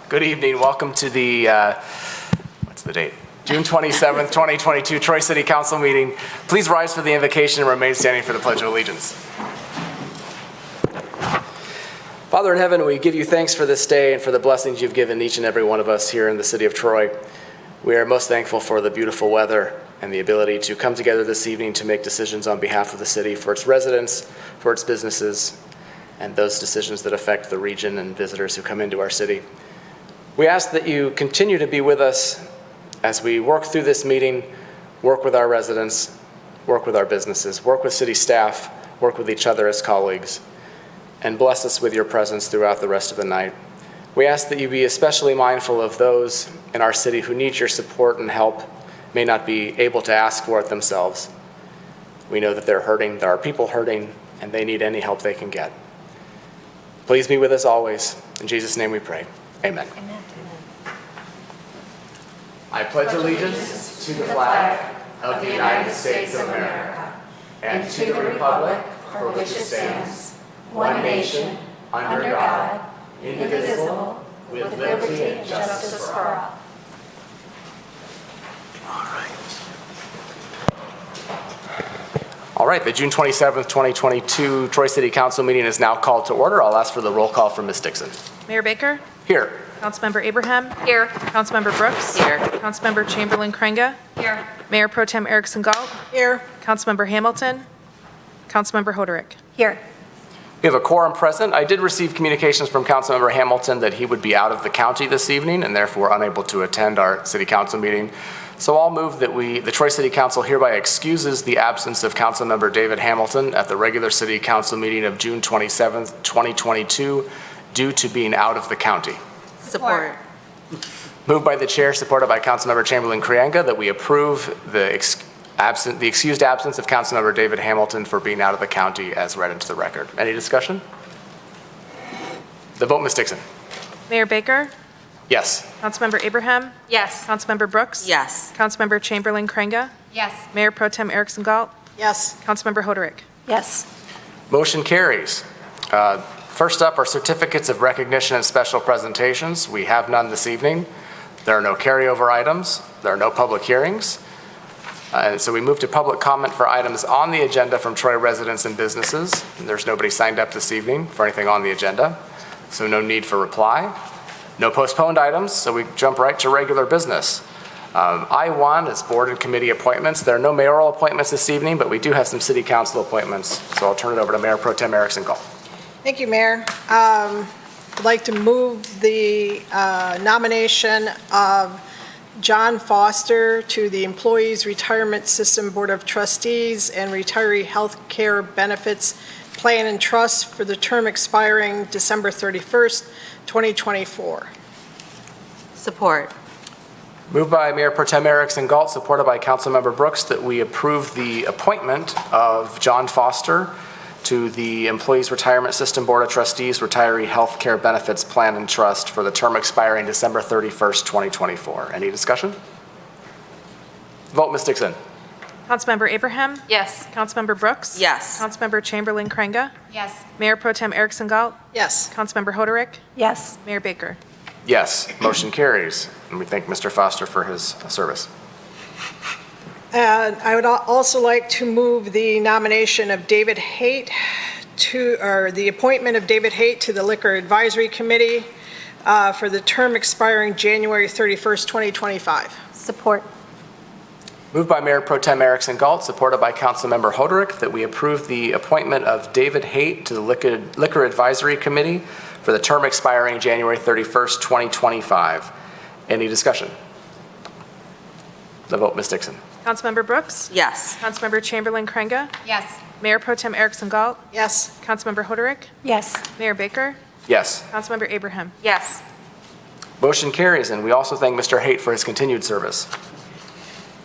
Good evening. Welcome to the, what's the date? June 27th, 2022 Troy City Council meeting. Please rise for the invocation and remain standing for the Pledge of Allegiance. Father in heaven, we give you thanks for this day and for the blessings you've given each and every one of us here in the city of Troy. We are most thankful for the beautiful weather and the ability to come together this evening to make decisions on behalf of the city for its residents, for its businesses, and those decisions that affect the region and visitors who come into our city. We ask that you continue to be with us as we work through this meeting, work with our residents, work with our businesses, work with city staff, work with each other as colleagues, and bless us with your presence throughout the rest of the night. We ask that you be especially mindful of those in our city who need your support and help, may not be able to ask for it themselves. We know that they're hurting, there are people hurting, and they need any help they can get. Please be with us always. In Jesus' name we pray. Amen. Amen. I pledge allegiance to the flag of the United States of America and to the republic for which it stands, one nation, under God, indivisible, with liberty and justice for all. All right, the June 27th, 2022 Troy City Council meeting is now called to order. I'll ask for the roll call from Ms. Dixon. Mayor Baker? Here. Councilmember Abraham? Here. Councilmember Brooks? Here. Councilmember Chamberlain-Krenga? Here. Mayor Pro Tem Erickson Galt? Here. Councilmember Hamilton? Councilmember Hoderick? Here. We have a quorum present. I did receive communications from Councilmember Hamilton that he would be out of the county this evening and therefore unable to attend our City Council meeting. So I'll move that the Troy City Council hereby excuses the absence of Councilmember David Hamilton at the regular City Council meeting of June 27th, 2022 due to being out of the county. Support. Moved by the chair, supported by Councilmember Chamberlain-Krenga, that we approve the excused absence of Councilmember David Hamilton for being out of the county as read into the record. Any discussion? The vote, Ms. Dixon. Mayor Baker? Yes. Councilmember Abraham? Yes. Councilmember Brooks? Yes. Councilmember Chamberlain-Krenga? Yes. Mayor Pro Tem Erickson Galt? Yes. Councilmember Hoderick? Yes. Motion carries. First up are certificates of recognition and special presentations. We have none this evening. There are no carryover items. There are no public hearings. And so we move to public comment for items on the agenda from Troy residents and businesses. And there's nobody signed up this evening for anything on the agenda, so no need for reply. No postponed items, so we jump right to regular business. I-1 is board and committee appointments. There are no mayoral appointments this evening, but we do have some city council appointments. So I'll turn it over to Mayor Pro Tem Erickson Galt. Thank you, Mayor. I'd like to move the nomination of John Foster to the Employees Retirement System Board of Trustees and Retiree Health Care Benefits Plan and Trust for the term expiring December 31st, 2024. Support. Moved by Mayor Pro Tem Erickson Galt, supported by Councilmember Brooks, that we approve the appointment of John Foster to the Employees Retirement System Board of Trustees Retiree Health Care Benefits Plan and Trust for the term expiring December 31st, 2024. Any discussion? Vote, Ms. Dixon. Councilmember Abraham? Yes. Councilmember Brooks? Yes. Councilmember Chamberlain Craig? Yes. Mayor Pro Tem Erickson Galt? Yes. Councilmember Hoderick? Yes. Mayor Baker? Yes, motion carries. And we thank Mr. Foster for his service. And I would also like to move the nomination of David Haight or the appointment of David Haight to the Liquor Advisory Committee for the term expiring January 31st, 2025. Support. Moved by Mayor Pro Tem Erickson Galt, supported by Councilmember Hoderick, that we approve the appointment of David Haight to the Liquor Advisory Committee for the term expiring January 31st, 2025. Any discussion? The vote, Ms. Dixon. Councilmember Brooks? Yes. Councilmember Chamberlain Craig? Yes. Mayor Pro Tem Erickson Galt? Yes. Councilmember Hoderick? Yes. Mayor Baker? Yes, Councilmember Abraham? Yes. motion carries, and we also thank Mr. Haight for his continued service.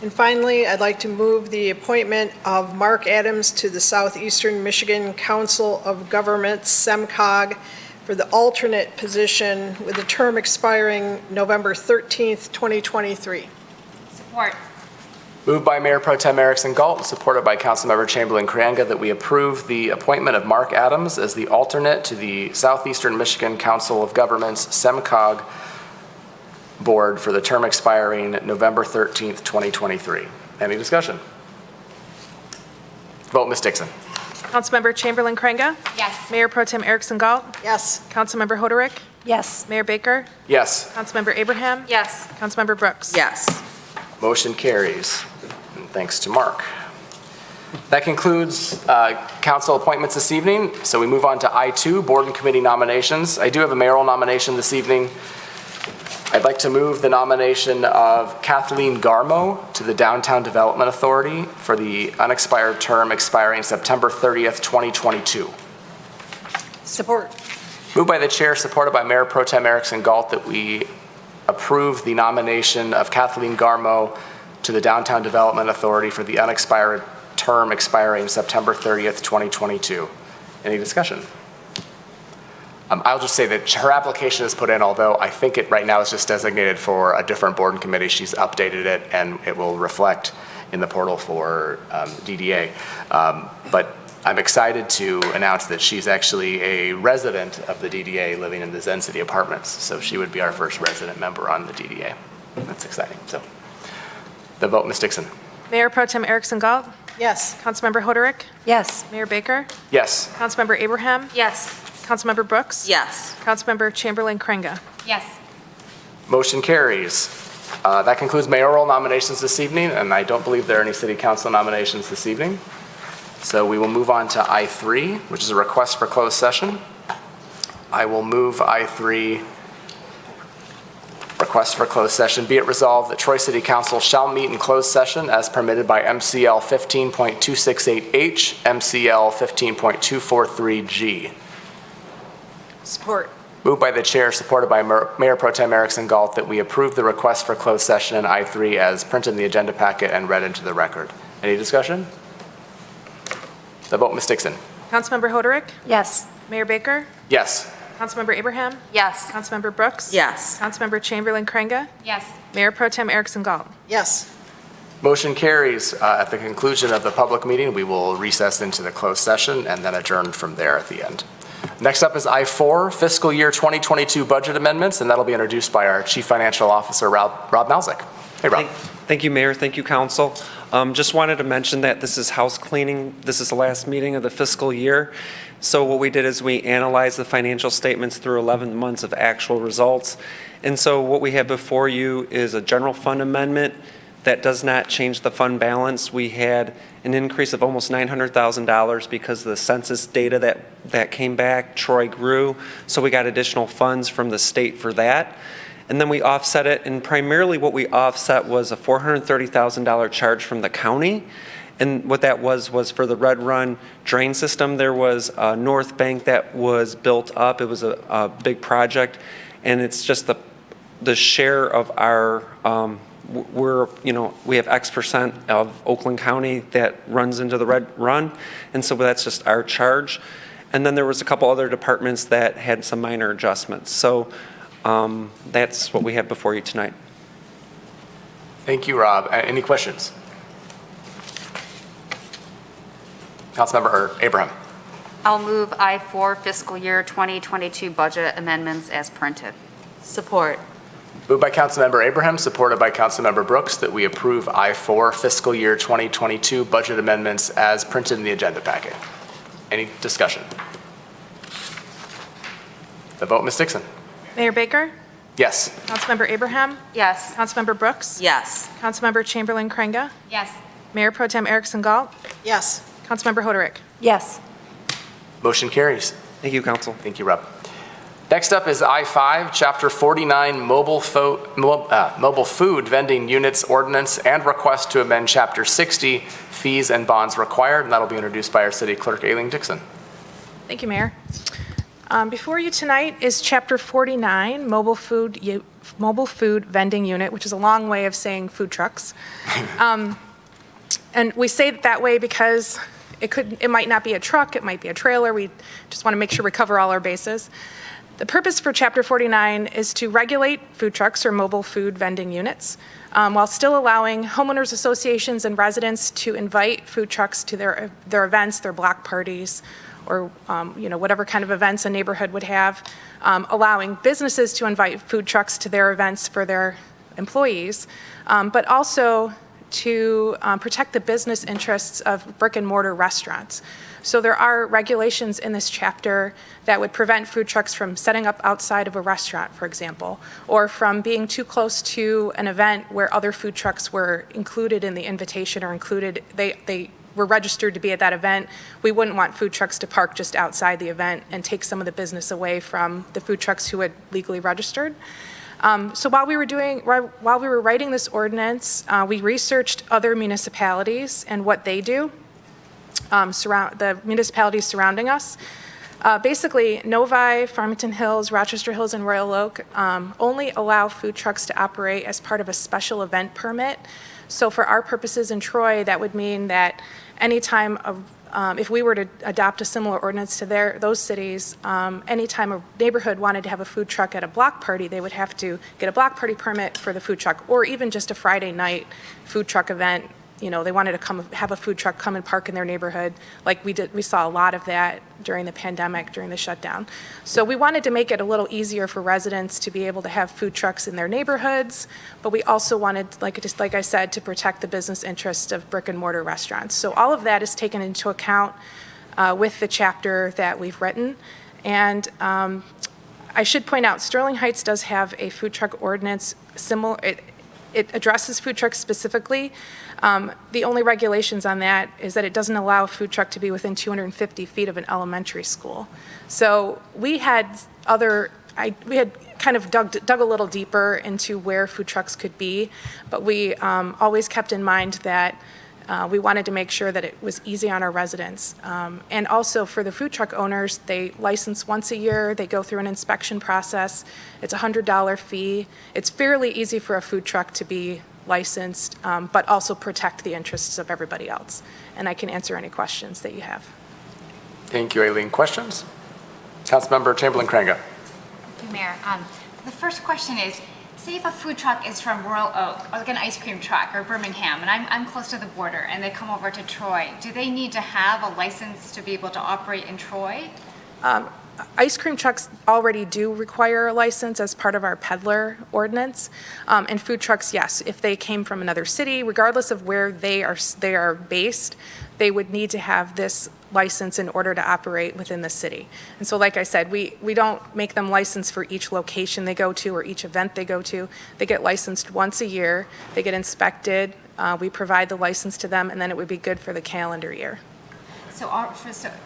And finally, I'd like to move the appointment of Mark Adams to the Southeastern Michigan Council of Governments, SEMCOG, for the alternate position with a term expiring November 13th, 2023. Support. Moved by Mayor Pro Tem Erickson Galt, supported by Councilmember Chamberlain Craig, that we approve the appointment of Mark Adams as the alternate to the Southeastern Michigan Council of Governments, SEMCOG, Board for the term expiring November 13th, 2023. Any discussion? Vote, Ms. Dixon. Councilmember Chamberlain Craig? Yes. Mayor Pro Tem Erickson Galt? Yes. Councilmember Hoderick? Yes. Mayor Baker? Yes, Councilmember Abraham? Yes. Councilmember Brooks? Yes. motion carries. And thanks to Mark. That concludes council appointments this evening. So we move on to I2, board and committee nominations. I do have a mayoral nomination this evening. I'd like to move the nomination of Kathleen Garmo to the Downtown Development Authority for the unexpired term expiring September 30th, 2022. Support. Moved by the chair, supported by Mayor Pro Tem Erickson Galt, that we approve the nomination of Kathleen Garmo to the Downtown Development Authority for the unexpired term expiring September 30th, 2022. Any discussion? I'll just say that her application is put in, although I think it right now is just designated for a different board and committee. She's updated it, and it will reflect in the portal for DDA. But I'm excited to announce that she's actually a resident of the DDA living in the Zen City Apartments. So she would be our first resident member on the DDA. That's exciting. So the vote, Ms. Dixon. Mayor Pro Tem Erickson Galt? Yes. Councilmember Hoderick? Yes. Mayor Baker? Yes, Councilmember Abraham? Yes. Councilmember Brooks? Yes. Councilmember Chamberlain Craig? Yes. motion carries. That concludes mayoral nominations this evening, and I don't believe there are any city council nominations this evening. So we will move on to I3, which is a request for closed session. I will move I3, request for closed session. Be it resolved that Troy City Council shall meet in closed session as permitted by MCL 15.268H, MCL 15.243G. Support. Moved by the chair, supported by Mayor Pro Tem Erickson Galt, that we approve the request for closed session in I3 as printed in the agenda packet and read into the record. Any discussion? The vote, Ms. Dixon. Councilmember Hoderick? Yes. Mayor Baker? Yes. Councilmember Abraham? Yes. Councilmember Brooks? Yes. Councilmember Chamberlain Craig? Yes. Mayor Pro Tem Erickson Galt? Yes. Motion carries. At the conclusion of the public meeting, we will recess into the closed session and then adjourn from there at the end. Next up is I4, fiscal year 2022 budget amendments, and that'll be introduced by our Chief Financial Officer, Rob Malzik. Hey, Rob. Thank you, Mayor. Thank you, Council. Just wanted to mention that this is house cleaning. This is the last meeting of the fiscal year. So what we did is we analyzed the financial statements through 11 months of actual results. And so what we have before you is a general fund amendment that does not change the fund balance. We had an increase of almost $900,000 because of the census data that came back. Troy grew, so we got additional funds from the state for that. And then we offset it, and primarily what we offset was a $430,000 charge from the county. And what that was for the Red Run drain system. There was a north bank that was built up. It was a big project, and it's just the share of our we have X% of Oakland County that runs into the red run, and so that's just our charge. And then there was a couple other departments that had some minor adjustments. So that's what we have before you tonight. Thank you, Rob. Any questions? Councilmember Abraham. I'll move I-4 fiscal year 2022 budget amendments as printed. Support. Moved by Councilmember Abraham, supported by Councilmember Brooks, that we approve I-4 fiscal year 2022 budget amendments as printed in the agenda packet. Any discussion? The vote, Ms. Dixon. Mayor Baker, Yes. Councilmember Abraham, Yes. Councilmember Brooks, Yes. Councilmember Chamberlain Craig, Yes. Mayor Pro Tem Erickson Galt, Yes. Councilmember Hoderick. Yes. Motion carries. Thank you, Council. Thank you, Rob. Next up is I-5, Chapter 49, Mobile Food Vending Units Ordinance and request to amend Chapter 60, Fees and Bonds Required, and that'll be introduced by our City Clerk, Aileen Dixon. Thank you, Mayor. Before you tonight is Chapter 49, Mobile Food Vending Unit, which is a long way of saying food trucks. And we say it that way because it might not be a truck, it might be a trailer. We just want to make sure we cover all our bases. The purpose for Chapter 49 is to regulate food trucks or mobile food vending units while still allowing homeowners associations and residents to invite food trucks to their events, their block parties, or whatever kind of events a neighborhood would have, allowing businesses to invite food trucks to their events for their employees, but also to protect the business interests of brick and mortar restaurants. So there are regulations in this chapter that would prevent food trucks from setting up outside of a restaurant, for example, or from being too close to an event where other food trucks were included in the invitation or they were registered to be at that event. We wouldn't want food trucks to park just outside the event and take some of the business away from the food trucks who had legally registered. So while we were writing this ordinance, we researched other municipalities and what they do, the municipalities surrounding us. Basically, Novi, Farmington Hills, Rochester Hills, and Royal Oak only allow food trucks to operate as part of a special event permit. So for our purposes in Troy, that would mean that anytime if we were to adopt a similar ordinance to those cities, anytime a neighborhood wanted to have a food truck at a block party, they would have to get a block party permit for the food truck, or even just a Friday night food truck event. They wanted to have a food truck come and park in their neighborhood, like we did. We saw a lot of that during the pandemic, during the shutdown. So we wanted to make it a little easier for residents to be able to have food trucks in their neighborhoods, but we also wanted, like I said, to protect the business interests of brick and mortar restaurants. So all of that is taken into account with the chapter that we've written. And I should point out, Sterling Heights does have a food truck ordinance similar. It addresses food trucks specifically. The only regulations on that is that it doesn't allow a food truck to be within 250 feet of an elementary school. So we had kind of dug a little deeper into where food trucks could be, but we always kept in mind that we wanted to make sure that it was easy on our residents. And also for the food truck owners, they license once a year, they go through an inspection process. It's a $100 fee. It's fairly easy for a food truck to be licensed, but also protect the interests of everybody else. And I can answer any questions that you have. Thank you, Aileen. Questions? Councilmember Chamberlain Craig. Thank you, Mayor. The first question is, say if a food truck is from Royal Oak, or like an ice cream truck, or Birmingham, and I'm close to the border, and they come over to Troy, do they need to have a license to be able to operate in Troy? Ice cream trucks already do require a license as part of our peddler ordinance. And food trucks, yes, if they came from another city, regardless of where they are based, they would need to have this license in order to operate within the city. And so like I said, we don't make them licensed for each location they go to or each event they go to. They get licensed once a year, they get inspected, we provide the license to them, and then it would be good for the calendar year. So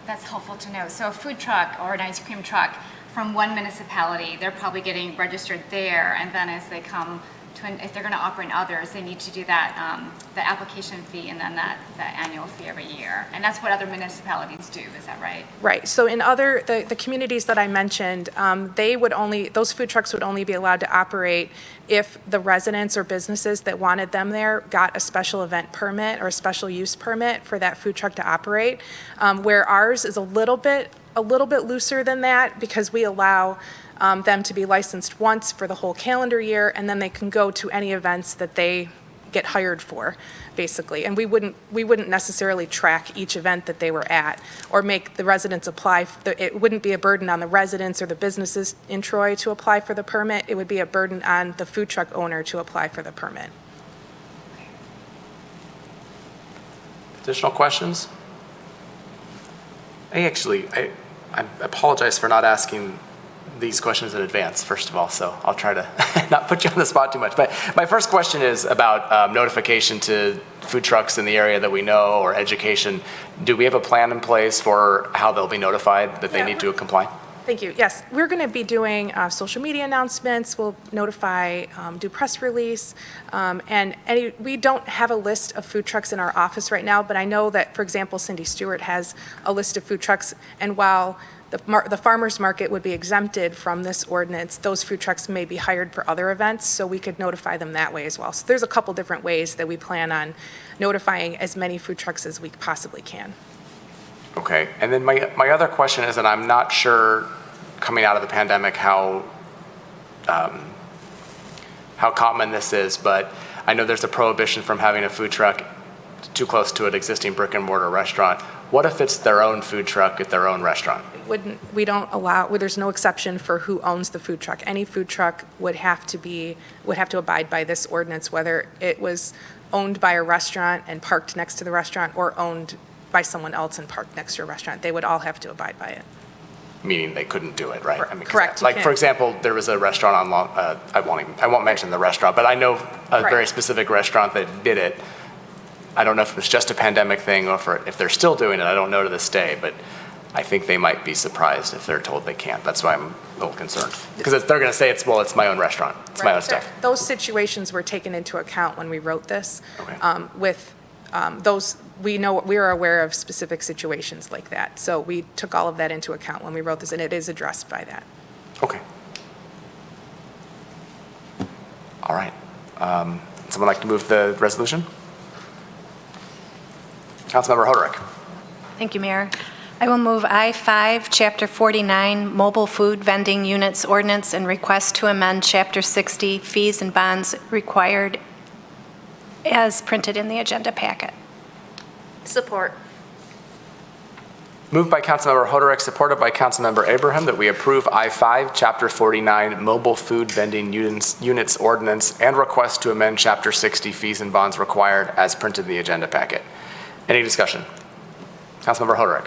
that's helpful to know. So a food truck or an ice cream truck from one municipality, they're probably getting registered there, and then as they come if they're going to operate in others, they need to do that, the application fee and then the annual fee every year. And that's what other municipalities do, is that right? Right, so in the communities that I mentioned, those food trucks would only be allowed to operate if the residents or businesses that wanted them there got a special event permit or a special use permit for that food truck to operate, where ours is a little bit looser than that, because we allow them to be licensed once for the whole calendar year, and then they can go to any events that they get hired for, basically. And we wouldn't necessarily track each event that they were at or make the residents apply. It wouldn't be a burden on the residents or the businesses in Troy to apply for the permit. It would be a burden on the food truck owner to apply for the permit. Additional questions? I apologize for not asking these questions in advance, first of all, so I'll try to not put you on the spot too much. But my first question is about notification to food trucks in the area that we know, or education. Do we have a plan in place for how they'll be notified that they need to comply? Thank you. Yes, we're going to be doing social media announcements. We'll notify, do press release, and we don't have a list of food trucks in our office right now, but I know that, for example, Cindy Stewart has a list of food trucks, and while the farmers market would be exempted from this ordinance, those food trucks may be hired for other events, so we could notify them that way as well. So there's a couple different ways that we plan on notifying as many food trucks as we possibly can. Okay, and then my other question is, and I'm not sure coming out of the pandemic how common this is, but I know there's a prohibition from having a food truck too close to an existing brick and mortar restaurant. What if it's their own food truck at their own restaurant? We don't allow, there's no exception for who owns the food truck. Any food truck would have to abide by this ordinance, whether it was owned by a restaurant and parked next to the restaurant, or owned by someone else and parked next to a restaurant. They would all have to abide by it. Meaning they couldn't do it, right? I mean, Correct, you Like, can't. for example, there was a restaurant on Long, I won't mention the restaurant, but I know a Right. very specific restaurant that did it. I don't know if it was just a pandemic thing or if they're still doing it. I don't know to this day, but I think they might be surprised if they're told they can't. That's why I'm a little concerned. Because they're going to say it's my own restaurant. It's my own stuff. Those situations were taken into account when we wrote this. Okay. We are aware of specific situations like that. So we took all of that into account when we wrote this, and it is addressed by that. Okay. All right. Someone like to move the resolution? Councilmember Hoderick. Thank you, Mayor. I will move I-5, Chapter 49, Mobile Food Vending Units Ordinance, and request to amend Chapter 60, Fees and Bonds Required, as printed in the agenda packet. Support. Moved by Councilmember Hoderick, supported by Councilmember Abraham, that we approve I-5, Chapter 49, Mobile Food Vending Units Ordinance, and request to amend Chapter 60, Fees and Bonds Required, as printed in the agenda packet. Any discussion? Councilmember Hoderick.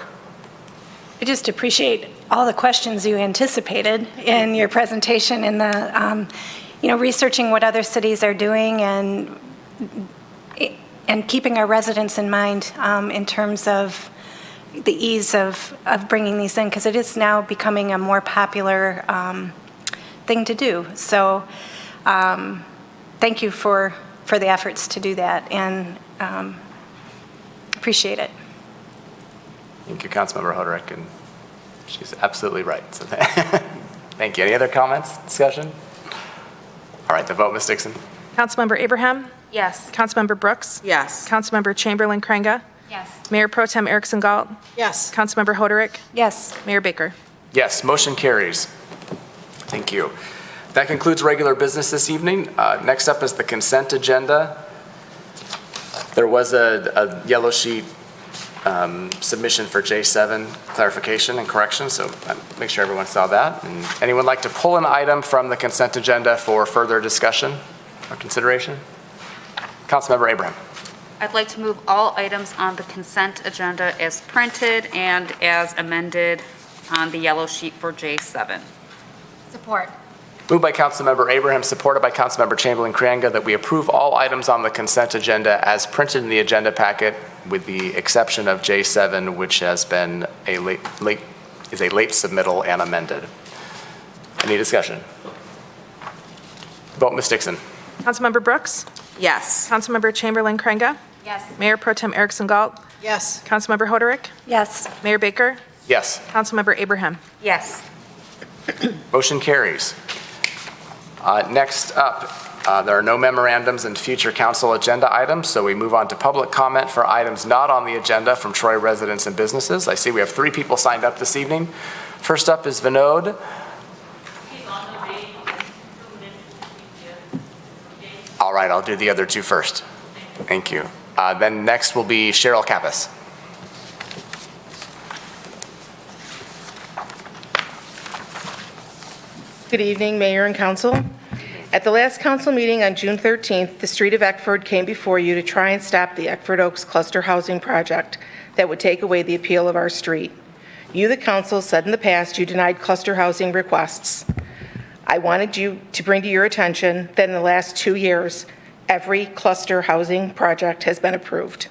I just appreciate all the questions you anticipated in your presentation, and the, researching what other cities are doing, and keeping our residents in mind in terms of the ease of bringing these in, because it is now becoming a more popular thing to do. So thank you for the efforts to do that, and appreciate it. Thank you, Councilmember Hoderick, and she's absolutely right. So thank you. Any other comments, discussion? All right, the vote, Ms. Dixon. Councilmember Abraham? Yes. Councilmember Brooks? Yes. Councilmember Chamberlain-Crainga? Yes. Mayor Pro Tem Erickson Galt? Yes. Councilmember Hoderick? Yes. Mayor Baker? Yes, motion carries. Thank you. That concludes regular business this evening. Next up is the consent agenda. There was a yellow sheet submission for J7 clarification and correction, so make sure everyone saw that. And anyone like to pull an item from the consent agenda for further discussion or consideration? Councilmember Abraham. I'd like to move all items on the consent agenda as printed and as amended on the yellow sheet for J7. Support. Moved by Councilmember Abraham, supported by Councilmember Chamberlain-Crainga, that we approve all items on the consent agenda as printed in the agenda packet, with the exception of J7, which has been a late submittal and amended. Any discussion? Vote, Ms. Dixon. Councilmember Brooks. Yes. Councilmember Chamberlain Craig. Yes. Mayor Pro Tem Erickson Galt. Yes. Councilmember Hoderick. Yes. Mayor Baker. Yes. Councilmember Abraham. Yes. Motion carries. Next up, there are no memorandums and future council agenda items, so we move on to public comment for items not on the agenda from Troy residents and businesses. I see we have 3 people signed up this evening. First up is Vinod. All right, I'll do the other 2 first. Thank you. Then next will be Cheryl Kappas. Good evening, Mayor and Council. At the last council meeting on June 13th, the Street of Eckford came before you to try and stop the Eckford Oaks cluster housing project that would take away the appeal of our street. You, the council, said in the past you denied cluster housing requests. I wanted you to bring to your attention that in the last 2 years, every cluster housing project has been approved.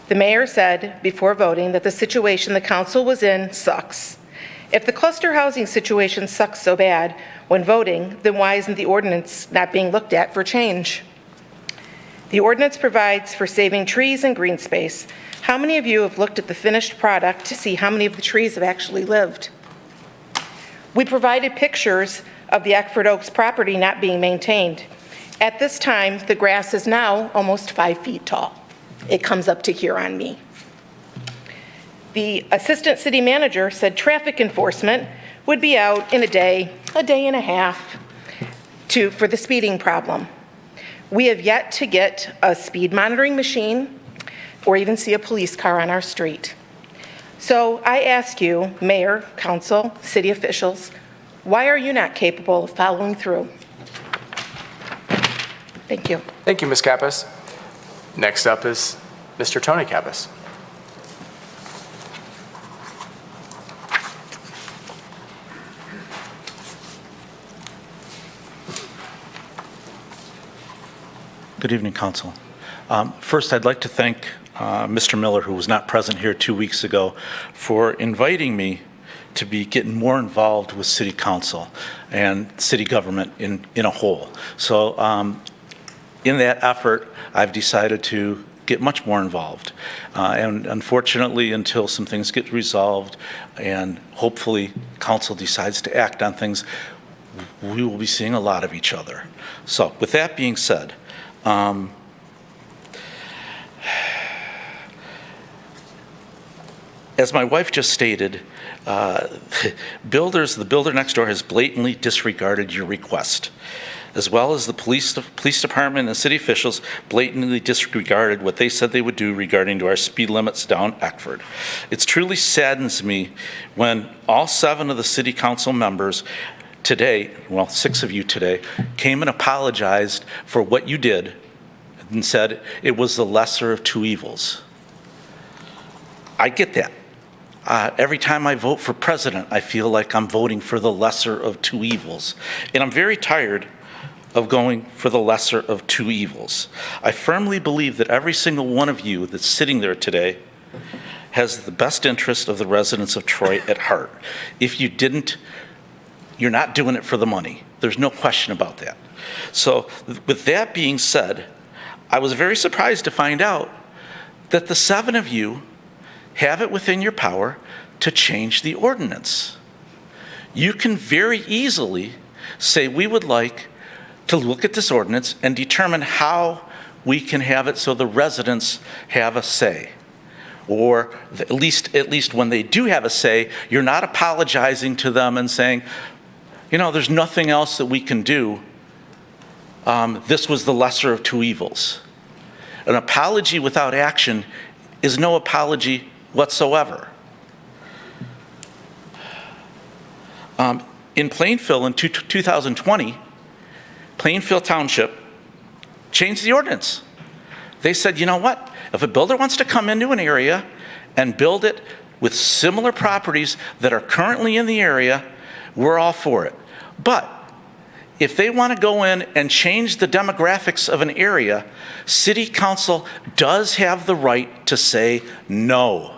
The mayor said before voting that the situation the council was in sucks. If the cluster housing situation sucks so bad when voting, then why isn't the ordinance not being looked at for change? The ordinance provides for saving trees and green space. How many of you have looked at the finished product to see how many of the trees have actually lived? We provided pictures of the Eckford Oaks property not being maintained. At this time, the grass is now almost 5 feet tall. It comes up to here on me. The assistant city manager said traffic enforcement would be out in a day and a half for the speeding problem. We have yet to get a speed monitoring machine or even see a police car on our street. So I ask you, mayor, council, city officials, why are you not capable of following through? Thank you. Thank you, Ms. Kappas. Next up is Mr. Tony Kappas. Good evening, Council. First, I'd like to thank Mr. Miller, who was not present here 2 weeks ago, for inviting me to be getting more involved with City Council and city government in a whole. So in that effort, I've decided to get much more involved. And unfortunately, until some things get resolved and hopefully Council decides to act on things, we will be seeing a lot of each other. So with that being said, as my wife just stated, the builder next door has blatantly disregarded your request, as well as the police department and city officials blatantly disregarded what they said they would do regarding to our speed limits down Eckford. It truly saddens me when all 7 of the city council members today, well, 6 of you today, came and apologized for what you did and said it was the lesser of 2 evils. I get that. Every time I vote for president, I feel like I'm voting for the lesser of 2 evils. And I'm very tired of going for the lesser of 2 evils. I firmly believe that every single one of you that's sitting there today has the best interest of the residents of Troy at heart. If you didn't, you're not doing it for the money. There's no question about that. So with that being said, I was very surprised to find out that the 7 of you have it within your power to change the ordinance. You can very easily say we would like to look at this ordinance and determine how we can have it so the residents have a say. Or at least when they do have a say, you're not apologizing to them and saying, you know, there's nothing else that we can do. This was the lesser of 2 evils. An apology without action is no apology whatsoever. In Plainfield in 2020, Plainfield Township changed the ordinance. They said, you know what? If a builder wants to come into an area and build it with similar properties that are currently in the area, we're all for it. But if they want to go in and change the demographics of an area, City Council does have the right to say no.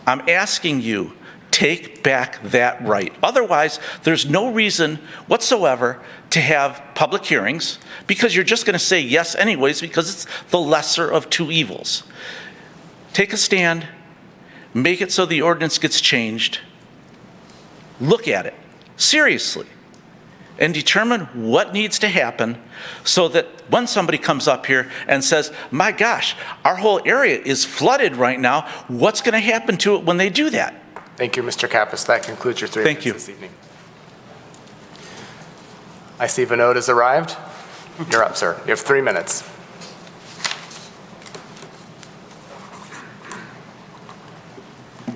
I'm asking you, take back that right. Otherwise, there's no reason whatsoever to have public hearings, because you're just going to say yes anyways, because it's the lesser of two evils. Take a stand, make it so the ordinance gets changed, look at it seriously, and determine what needs to happen so that when somebody comes up here and says, my gosh, our whole area is flooded right now, what's going to happen to it when they do that? Thank you, Mr. Kappas. That concludes your 3 Thank minutes this evening. I see Vinod has arrived. You're up, sir. You have 3 minutes.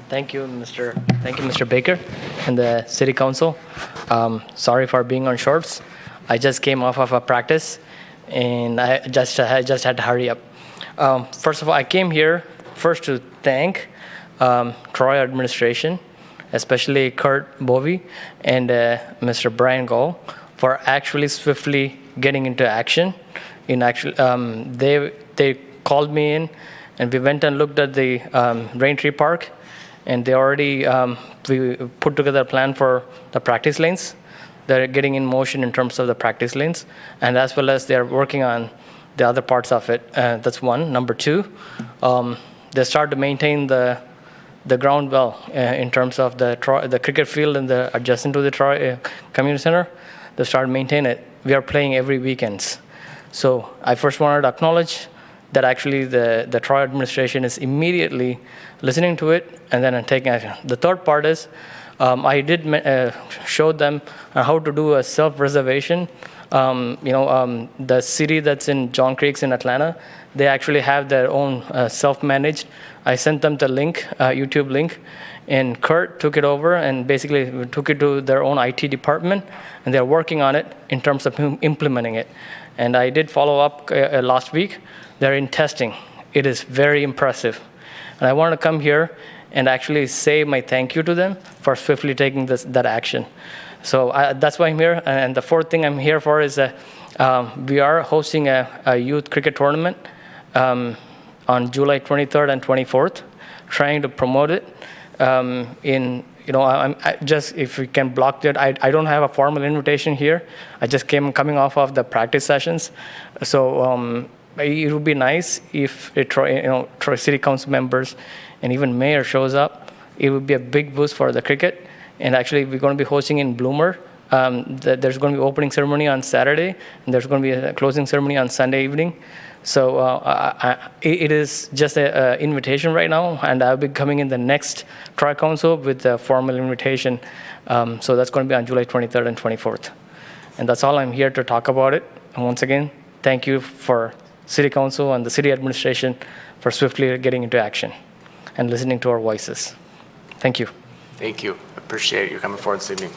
Thank you, Mr. Baker and the City Council. Sorry for being on shorts. I just came off of a practice, and I just had to hurry up. First of all, I came here first to thank Troy administration, especially Kurt Bovey and Mr. Brian Gall, for actually swiftly getting into action. They called me in, and we went and looked at the Raintree Park, and they already we put together a plan for the practice lanes. They're getting in motion in terms of the practice lanes, and as well as they're working on the other parts of it. That's one. Number two, they start to maintain the ground well in terms of the cricket field and the adjacent to the Troy Community Center. They start to maintain it. We are playing every weekends. So I first wanted to acknowledge that actually the Troy administration is immediately listening to it and then taking action. The third part is I did show them how to do a self-reservation. The city that's in John Creeks in Atlanta, they actually have their own self-managed. I sent them the link, YouTube link, and Kurt took it over and basically took it to their own IT department, and they're working on it in terms of implementing it. And I did follow up last week. They're in testing. It is very impressive. And I want to come here and actually say my thank you to them for swiftly taking that action. So that's why I'm here. And the fourth thing I'm here for is we are hosting a youth cricket tournament on July 23rd and 24th, trying to promote it. If we can block that, I don't have a formal invitation here. I just coming off of the practice sessions. So it would be nice if Troy City Council members and even mayor shows up. It would be a big boost for the cricket. And actually, we're going to be hosting in Bloomer. There's going to be opening ceremony on Saturday, and there's going to be a closing ceremony on Sunday evening. So it is just an invitation right now, and I'll be coming in the next Troy Council with a formal invitation. So that's going to be on July 23rd and 24th. And that's all I'm here to talk about it. And once again, thank you for City Council and the City Administration for swiftly getting into action and listening to our voices. Thank you. Thank you. Appreciate you coming forward this evening.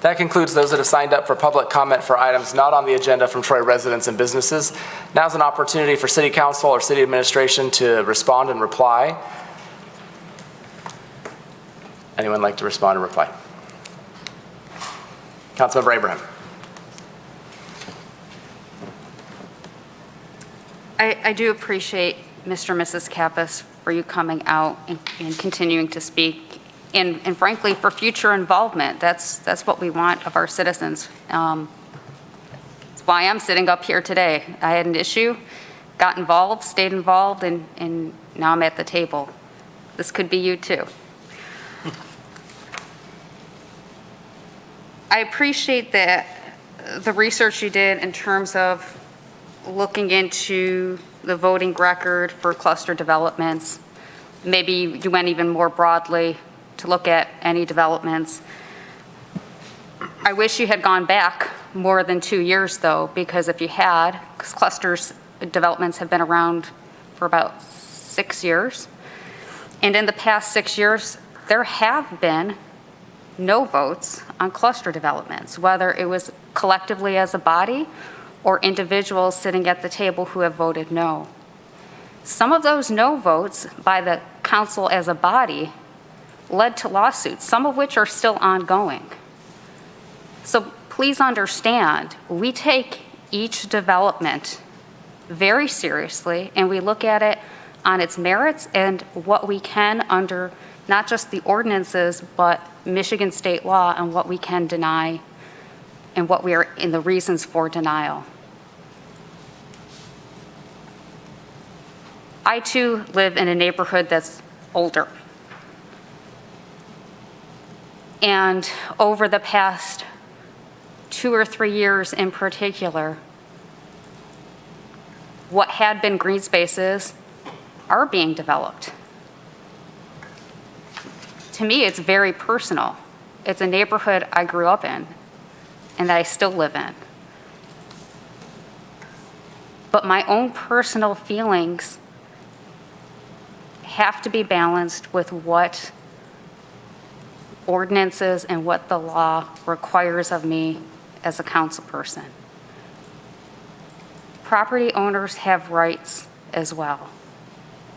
That concludes those that have signed up for public comment for items not on the agenda from Troy residents and businesses. Now's an opportunity for City Council or City Administration to respond and reply. Anyone like to respond or reply? Councilmember Abraham. I do appreciate Mr. and Mrs. Kappas for you coming out and continuing to speak, and frankly, for future involvement. That's what we want of our citizens. That's why I'm sitting up here today. I had an issue, got involved, stayed involved, and now I'm at the table. This could be you too. I appreciate the research you did in terms of looking into the voting record for cluster developments. Maybe you went even more broadly to look at any developments. I wish you had gone back more than 2 years, though, because if you had, because clusters developments have been around for about 6 years, and in the past 6 years, there have been no votes on cluster developments, whether it was collectively as a body or individuals sitting at the table who have voted no. Some of those no votes by the council as a body led to lawsuits, some of which are still ongoing. So please understand, we take each development very seriously, and we look at it on its merits and what we can, under not just the ordinances, but Michigan state law and what we can deny and what we are in the reasons for denial. I too live in a neighborhood that's older. And over the past 2 or 3 years in particular, what had been green spaces are being developed. To me, it's very personal. It's a neighborhood I grew up in and that I still live in. But my own personal feelings have to be balanced with what ordinances and what the law requires of me as a council person. Property owners have rights as well.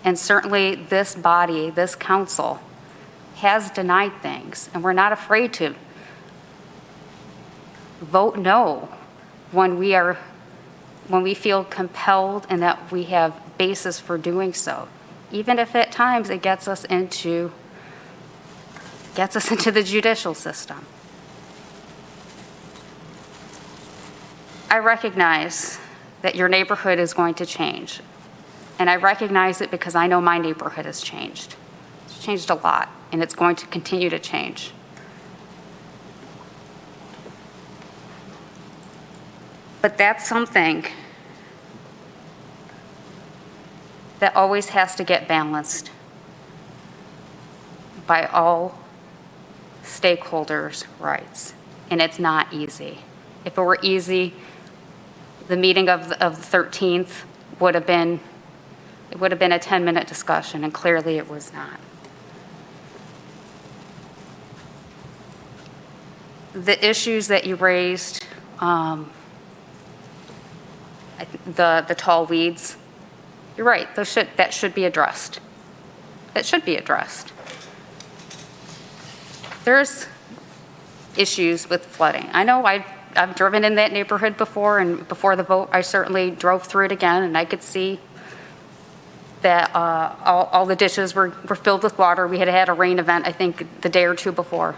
And certainly this body, this council, has denied things, and we're not afraid to vote no when we feel compelled and that we have basis for doing so, even if at times it gets us into the judicial system. I recognize that your neighborhood is going to change, and I recognize it because I know my neighborhood has changed. It's changed a lot, and it's going to continue to change. But that's something that always has to get balanced by all stakeholders' rights, and it's not easy. If it were easy, the meeting of the 13th would have been a 10-minute discussion, and clearly it was not. The issues that you raised, the tall weeds, you're right, that should be addressed. That should be addressed. There's issues with flooding. I know I've driven in that neighborhood before, and before the vote, I certainly drove through it again, and I could see that all the ditches were filled with water. We had had a rain event, I think, the day or two before.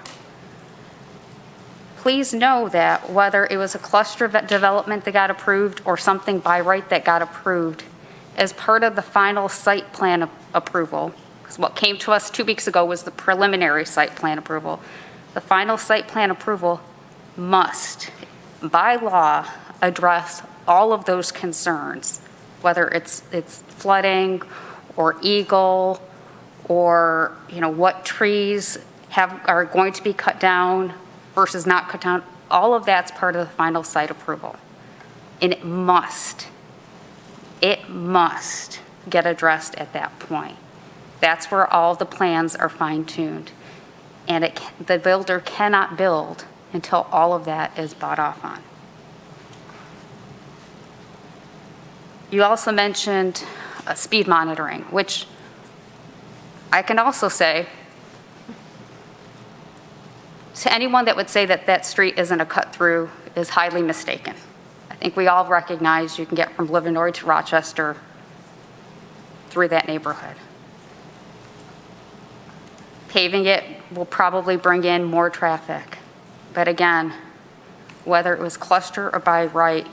Please know that whether it was a cluster development that got approved or something by right that got approved, as part of the final site plan approval, because what came to us 2 weeks ago was the preliminary site plan approval. The final site plan approval must, by law, address all of those concerns, whether it's flooding or eagle or what trees are going to be cut down versus not cut down. All of that's part of the final site approval. And it must get addressed at that point. That's where all the plans are fine-tuned. And the builder cannot build until all of that is bought off on. You also mentioned speed monitoring, which I can also say to anyone that would say that that street isn't a cut-through is highly mistaken. I think we all recognize you can get from Livernois to Rochester through that neighborhood. Paving it will probably bring in more traffic. But again, whether it was cluster or by right,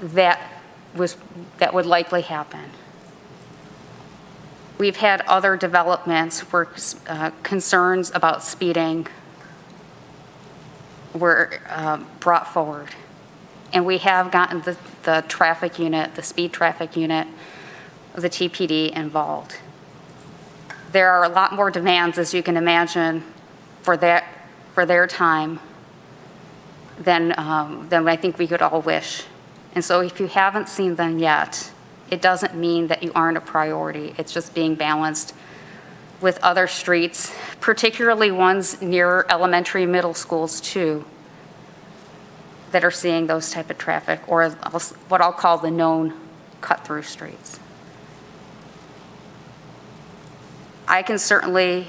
that would likely happen. We've had other developments where concerns about speeding were brought forward. And we have gotten the traffic unit, the speed traffic unit of the TPD involved. There are a lot more demands, as you can imagine, for their time than I think we could all wish. And so if you haven't seen them yet, it doesn't mean that you aren't a priority. It's just being balanced with other streets, particularly ones near elementary and middle schools too, that are seeing those type of traffic, or what I'll call the known cut-through streets. I can certainly,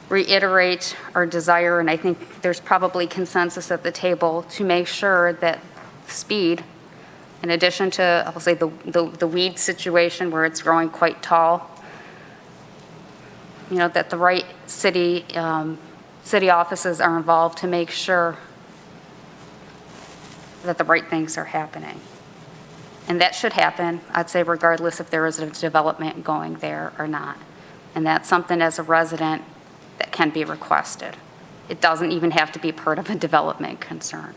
reiterate our desire, and I think there's probably consensus at the table to make sure that speed in addition to, I'll say, the weed situation where it's growing quite tall, that the right city offices are involved to make sure that the right things are happening. And that should happen, I'd say, regardless if there is a development going there or not. And that's something as a resident that can be requested. It doesn't even have to be part of a development concern.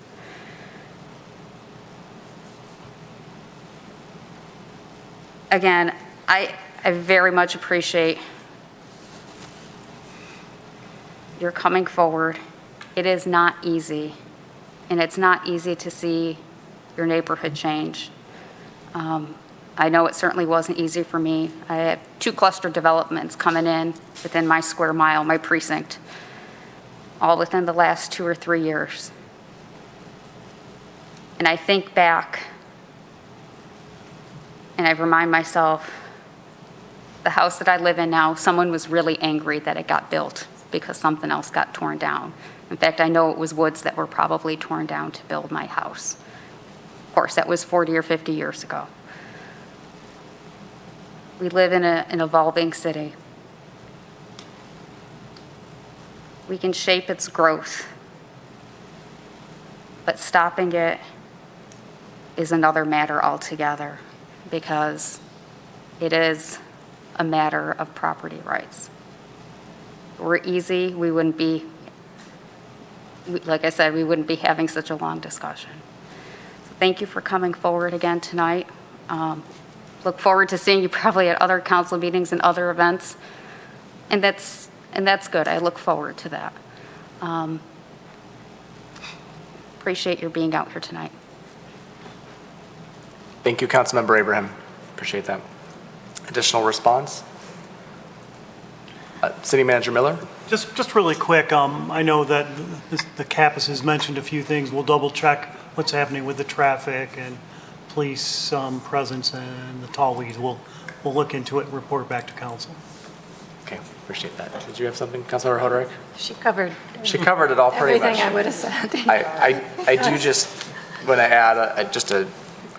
Again, I very much appreciate your coming forward. It is not easy, and it's not easy to see your neighborhood change. I know it certainly wasn't easy for me. I have 2 cluster developments coming in within my square mile, my precinct, all within the last 2 or 3 years. And I think back, and I remind myself, the house that I live in now, someone was really angry that it got built because something else got torn down. In fact, I know it was woods that were probably torn down to build my house. Of course, that was 40 or 50 years ago. We live in an evolving city. We can shape its growth, but stopping it is another matter altogether, because it is a matter of property rights. If it were easy, we wouldn't be, like I said, we wouldn't be having such a long discussion. So thank you for coming forward again tonight. Look forward to seeing you probably at other council meetings and other events, and that's good. I look forward to that. Appreciate your being out here tonight. Thank you, Councilmember Abraham. Appreciate that. Additional response? City Manager Miller? Just really quick, I know that the CAPAS has mentioned a few things. We'll double check what's happening with the traffic and police presence and the tall weeds. We'll look into it and report back to council. Okay, appreciate that. Did you have something, Councilmember Hoderick? She covered She covered it all pretty much. everything I would have said. I do just, when I add,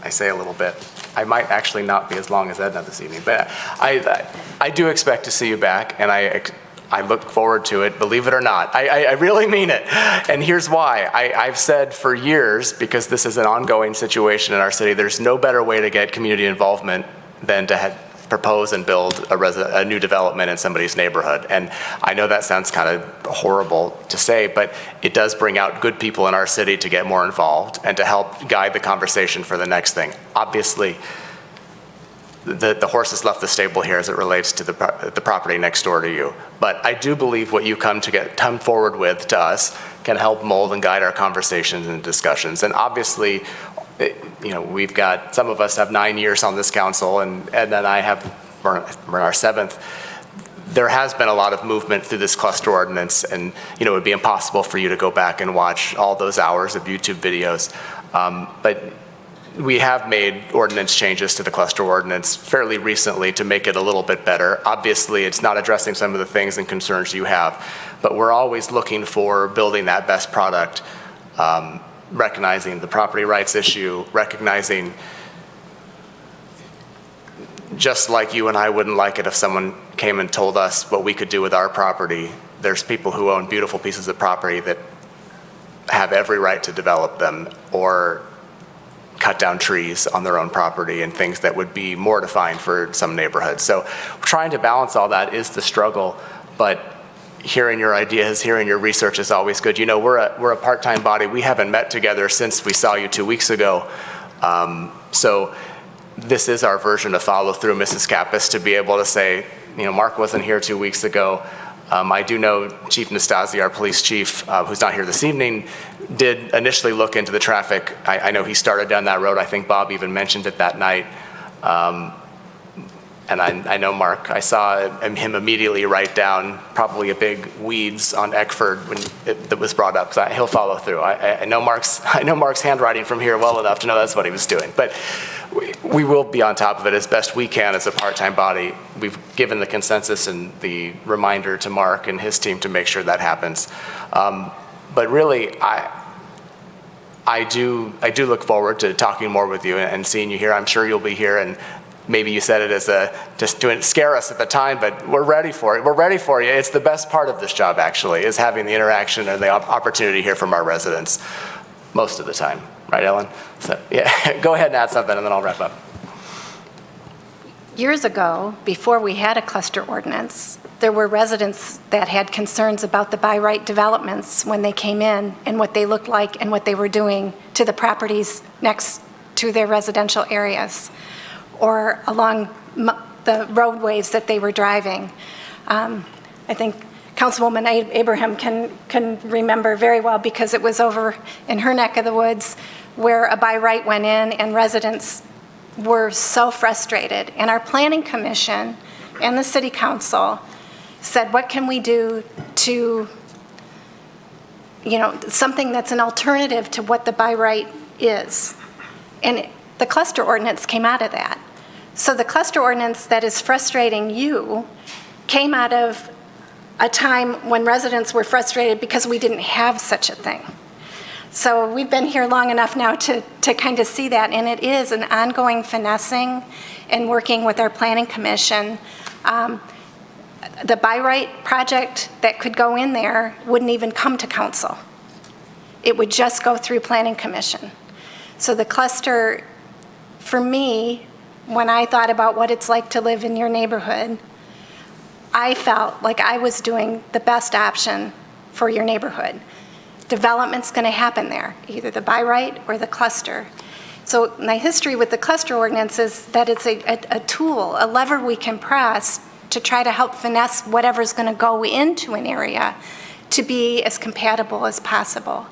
I say a little bit. I might actually not be as long as Edna this evening, but I do expect to see you back, and I look forward to it, believe it or not. I really mean it. And here's why. I've said for years, because this is an ongoing situation in our city, there's no better way to get community involvement than to propose and build a new development in somebody's neighborhood. And I know that sounds kind of horrible to say, but it does bring out good people in our city to get more involved and to help guide the conversation for the next thing. Obviously, the horse has left the stable here as it relates to the property next door to you. But I do believe what you come forward with to us can help mold and guide our conversations and discussions. And obviously, we've got, some of us have 9 years on this council, and Ed and I we're in our 7th. There has been a lot of movement through this cluster ordinance, and it would be impossible for you to go back and watch all those hours of YouTube videos. But we have made ordinance changes to the cluster ordinance fairly recently to make it a little bit better. Obviously, it's not addressing some of the things and concerns you have, but we're always looking for building that best product, recognizing the property rights issue, recognizing, just like you and I wouldn't like it if someone came and told us what we could do with our property. There's people who own beautiful pieces of property that have every right to develop them or cut down trees on their own property and things that would be mortifying for some neighborhoods. So trying to balance all that is the struggle, but hearing your ideas, hearing your research is always good. We're a part-time body. We haven't met together since we saw you 2 weeks ago. So this is our version of follow through, Mrs. Kappas, to be able to say, Mark wasn't here 2 weeks ago. I do know Chief Nastasi, our police chief, who's not here this evening, did initially look into the traffic. I know he started down that road. I think Bob even mentioned it that night. And I know Mark, I saw him immediately write down probably a big weeds on Eckford when that was brought up, because he'll follow through. I know Mark's handwriting from here well enough to know that's what he was doing. But we will be on top of it as best we can as a part-time body. We've given the consensus and the reminder to Mark and his team to make sure that happens. But really, I do look forward to talking more with you and seeing you here. I'm sure you'll be here, and maybe you said it as just to scare us at the time, but we're ready for it. We're ready for you. It's the best part of this job, actually, is having the interaction and the opportunity to hear from our residents most of the time. Right, Ellen? So, yeah, go ahead and add something, and then I'll wrap up. Years ago, before we had a cluster ordinance, there were residents that had concerns about the by right developments when they came in and what they looked like and what they were doing to the properties next to their residential areas or along the roadways that they were driving. I think Councilwoman Abraham can remember very well because it was over in her neck of the woods where a by right went in and residents were so frustrated. And our planning commission and the city council said, what can we do to, something that's an alternative to what the by right is? And the cluster ordinance came out of that. So the cluster ordinance that is frustrating you came out of a time when residents were frustrated because we didn't have such a thing. So we've been here long enough now to kind of see that, and it is an ongoing finessing and working with our planning commission. The by right project that could go in there wouldn't even come to council. It would just go through planning commission. So the cluster, for me, when I thought about what it's like to live in your neighborhood, I felt like I was doing the best option for your neighborhood. Development's going to happen there, either the by right or the cluster. So my history with the cluster ordinance is that it's a tool, a lever we can press to try to help finesse whatever's going to go into an area to be as compatible as possible.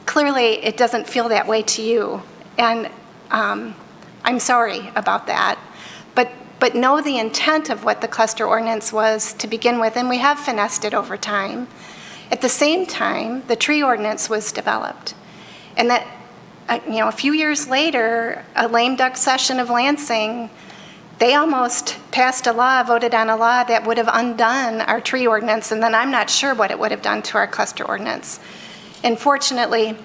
Clearly, it doesn't feel that way to you, and I'm sorry about that. But know the intent of what the cluster ordinance was to begin with, and we have finessed it over time. At the same time, the tree ordinance was developed. And that, a few years later, a lame duck session of Lansing, they almost passed a law, voted on a law that would have undone our tree ordinance, and then I'm not sure what it would have done to our cluster ordinance. And fortunately,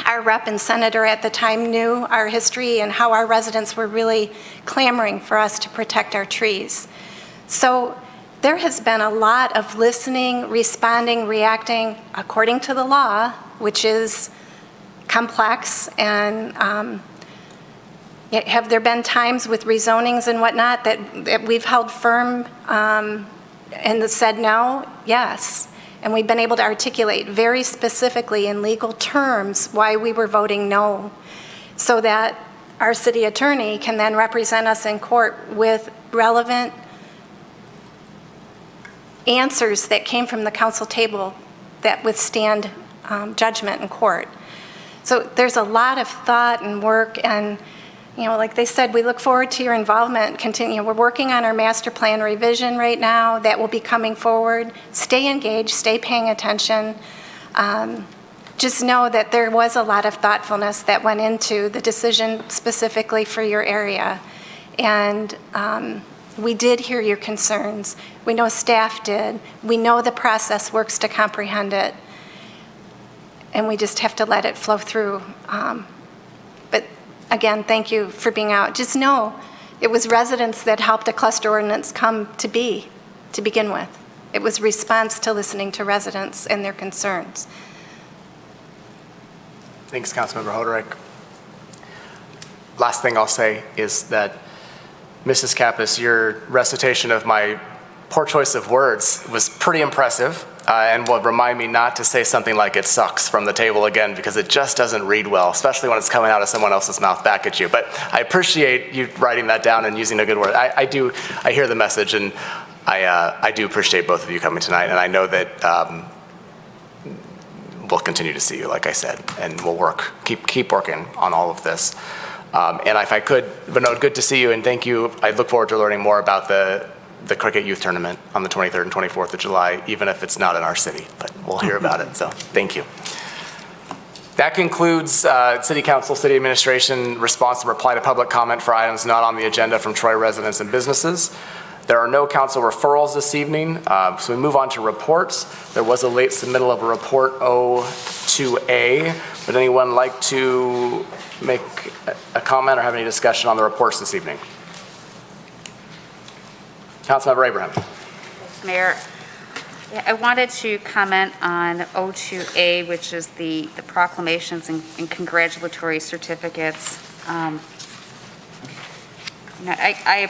our rep and senator at the time knew our history and how our residents were really clamoring for us to protect our trees. So there has been a lot of listening, responding, reacting according to the law, which is complex. And have there been times with rezonings and whatnot that we've held firm and said no? Yes. And we've been able to articulate very specifically in legal terms why we were voting no, so that our city attorney can then represent us in court with relevant answers that came from the council table that withstand judgment in court. So there's a lot of thought and work, and like they said, we look forward to your involvement. We're working on our master plan revision right now that will be coming forward. Stay engaged, stay paying attention. Just know that there was a lot of thoughtfulness that went into the decision specifically for your area. And we did hear your concerns. We know staff did. We know the process works to comprehend it. And we just have to let it flow through. But again, thank you for being out. Just know it was residents that helped a cluster ordinance come to be, to begin with. It was response to listening to residents and their concerns. Thanks, Councilmember Hoderick. Last thing I'll say is that, Mrs. Kappas, your recitation of my poor choice of words was pretty impressive, and will remind me not to say something like "it sucks" from the table again, because it just doesn't read well, especially when it's coming out of someone else's mouth back at you. But I appreciate you writing that down and using a good word. I hear the message, and I do appreciate both of you coming tonight, and I know that we'll continue to see you, like I said, and we'll keep working on all of this. And if I could, Vinod, good to see you, and thank you. I look forward to learning more about the Cricket Youth Tournament on the 23rd and 24th of July, even if it's not in our city, but we'll hear about it, so thank you. That concludes City Council, City Administration response and reply to public comment for items not on the agenda from Troy residents and businesses. There are no council referrals this evening, so we move on to reports. There was a late submittal of a report 02 O2A. Would anyone like to make a comment or have any discussion on the reports this evening? Councilmember Abraham. Thanks, Mayor. Yeah, I wanted to comment on O2A, which is the proclamations and congratulatory certificates. I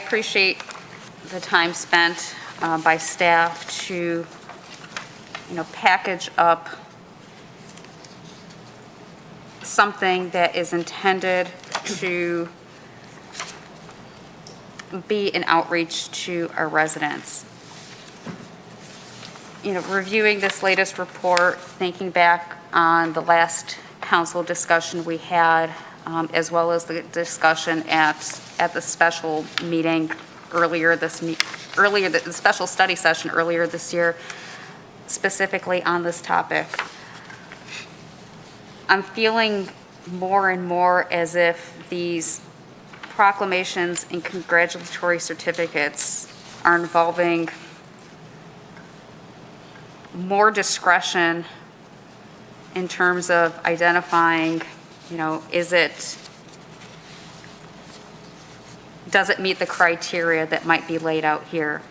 appreciate the time spent by staff to, package up something that is intended to be an outreach to our residents. Reviewing this latest report, thinking back on the last council discussion we had, as well as the discussion at the special meeting the special study session earlier this year, specifically on this topic. I'm feeling more and more as if these proclamations and congratulatory certificates are involving more discretion in terms of identifying, does it meet the criteria that might be laid out here?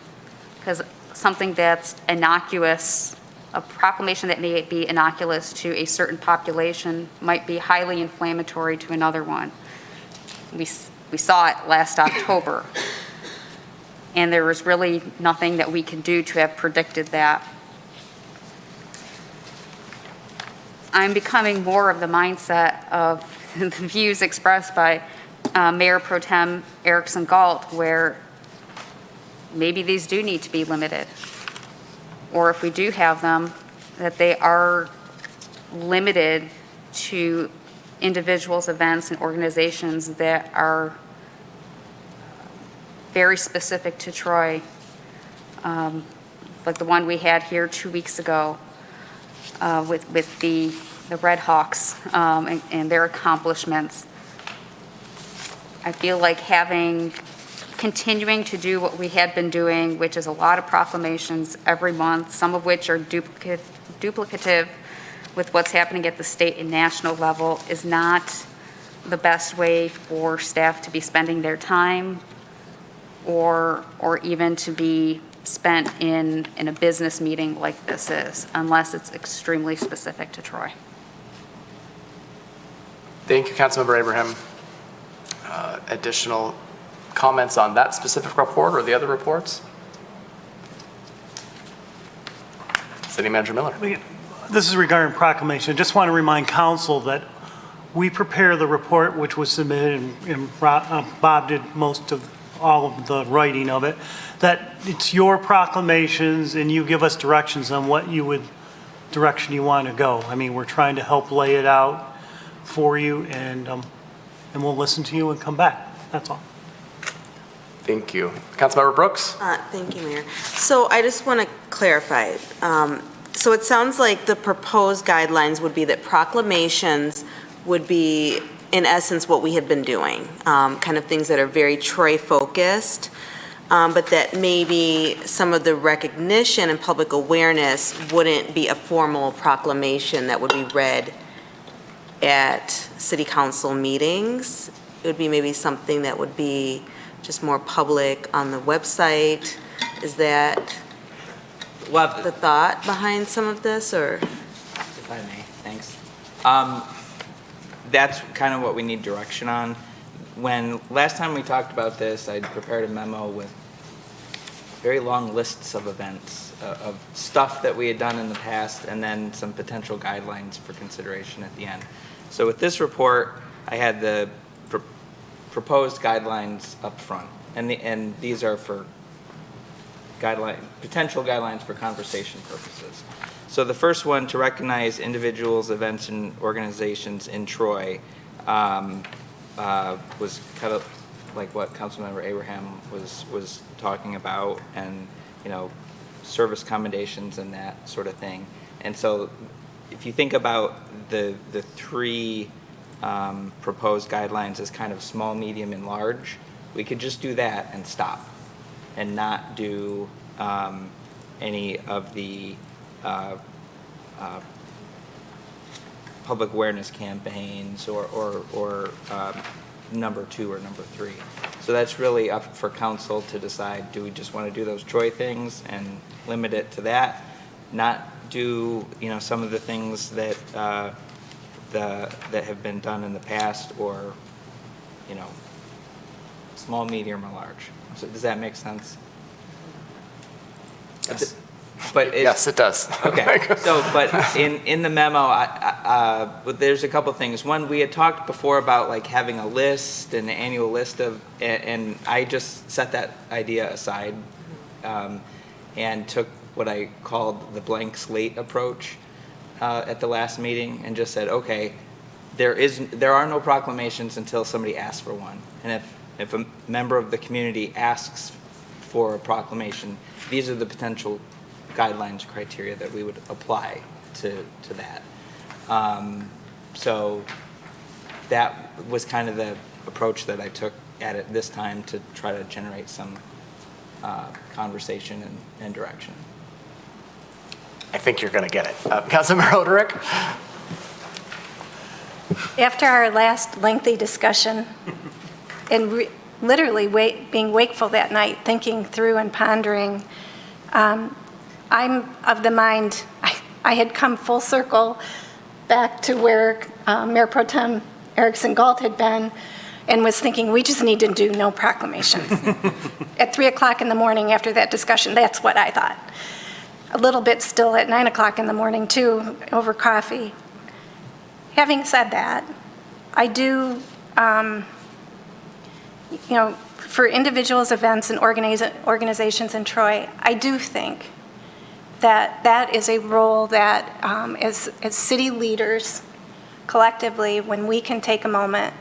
Because something that's innocuous, a proclamation that may be innocuous to a certain population might be highly inflammatory to another one. We saw it last October, and there was really nothing that we could do to have predicted that. I'm becoming more of the mindset of the views expressed by Mayor Pro Tem Erickson Galt, where maybe these do need to be limited. Or if we do have them, that they are limited to individuals, events, and organizations that are very specific to Troy, like the one we had here 2 weeks ago with the Red Hawks and their accomplishments. I feel like continuing to do what we had been doing, which is a lot of proclamations every month, some of which are duplicative with what's happening at the state and national level, is not the best way for staff to be spending their time or even to be spent in a business meeting like this is, unless it's extremely specific to Troy. Thank you, Councilmember Abraham. Additional comments on that specific report or the other reports? City Manager Miller. This is regarding proclamation. Just want to remind council that we prepare the report, which was submitted, and Bob did all of the writing of it, that it's your proclamations and you give us directions on what direction you want to go. I mean, we're trying to help lay it out for you, and we'll listen to you and come back. That's all. Thank you. Councilmember Brooks? Thank you, Mayor. So I just want to clarify. So it sounds like the proposed guidelines would be that proclamations would be, in essence, what we have been doing, kind of things that are very Troy-focused, but that maybe some of the recognition and public awareness wouldn't be a formal proclamation that would be read at city council meetings. It would be maybe something that would be just more public on the website. Is that the thought behind some of this, or? If I may, thanks. That's kind of what we need direction on. When last time we talked about this, I prepared a memo with very long lists of events, of stuff that we had done in the past, and then some potential guidelines for consideration at the end. So with this report, I had the proposed guidelines up front, and these are for potential guidelines for conversation purposes. So the first one, to recognize individuals, events, and organizations in Troy, was kind of like what Councilmember Abraham was talking about, and service commendations and that sort of thing. And so if you think about the three proposed guidelines as kind of small, medium, and large, we could just do that and stop and not do any of the public awareness campaigns or number 2 or number 3. So that's really up for council to decide, do we just want to do those Troy things and limit it to that? Not do, some of the things that, that have been done in the past, or, small, medium, or large. So does that make sense? Yes. But Yes, it does. Okay, so, but in the memo, but there's a couple things. One, we had talked before about like having a list, an annual list of, and I just set that idea aside and took what I called the blank slate approach at the last meeting, and just said, okay, there are no proclamations until somebody asks for one. And if a member of the community asks for a proclamation, these are the potential guidelines, criteria that we would apply to that. So that was kind of the approach that I took at it this time to try to generate some conversation and direction. I think you're going to get it. Councilmember Roderick? After our last lengthy discussion, and literally being wakeful that night, thinking through and pondering, I'm of the mind, I had come full circle back to where Mayor Pro Tem Erickson Galt had been, and was thinking, we just need to do no proclamations. At 3 o'clock in the morning after that discussion, that's what I thought. A little bit still at 9 o'clock in the morning too, over coffee. Having said that, I do, for individuals, events, and organizations in Troy, I do think that that is a role that, as city leaders, collectively, when we can take a moment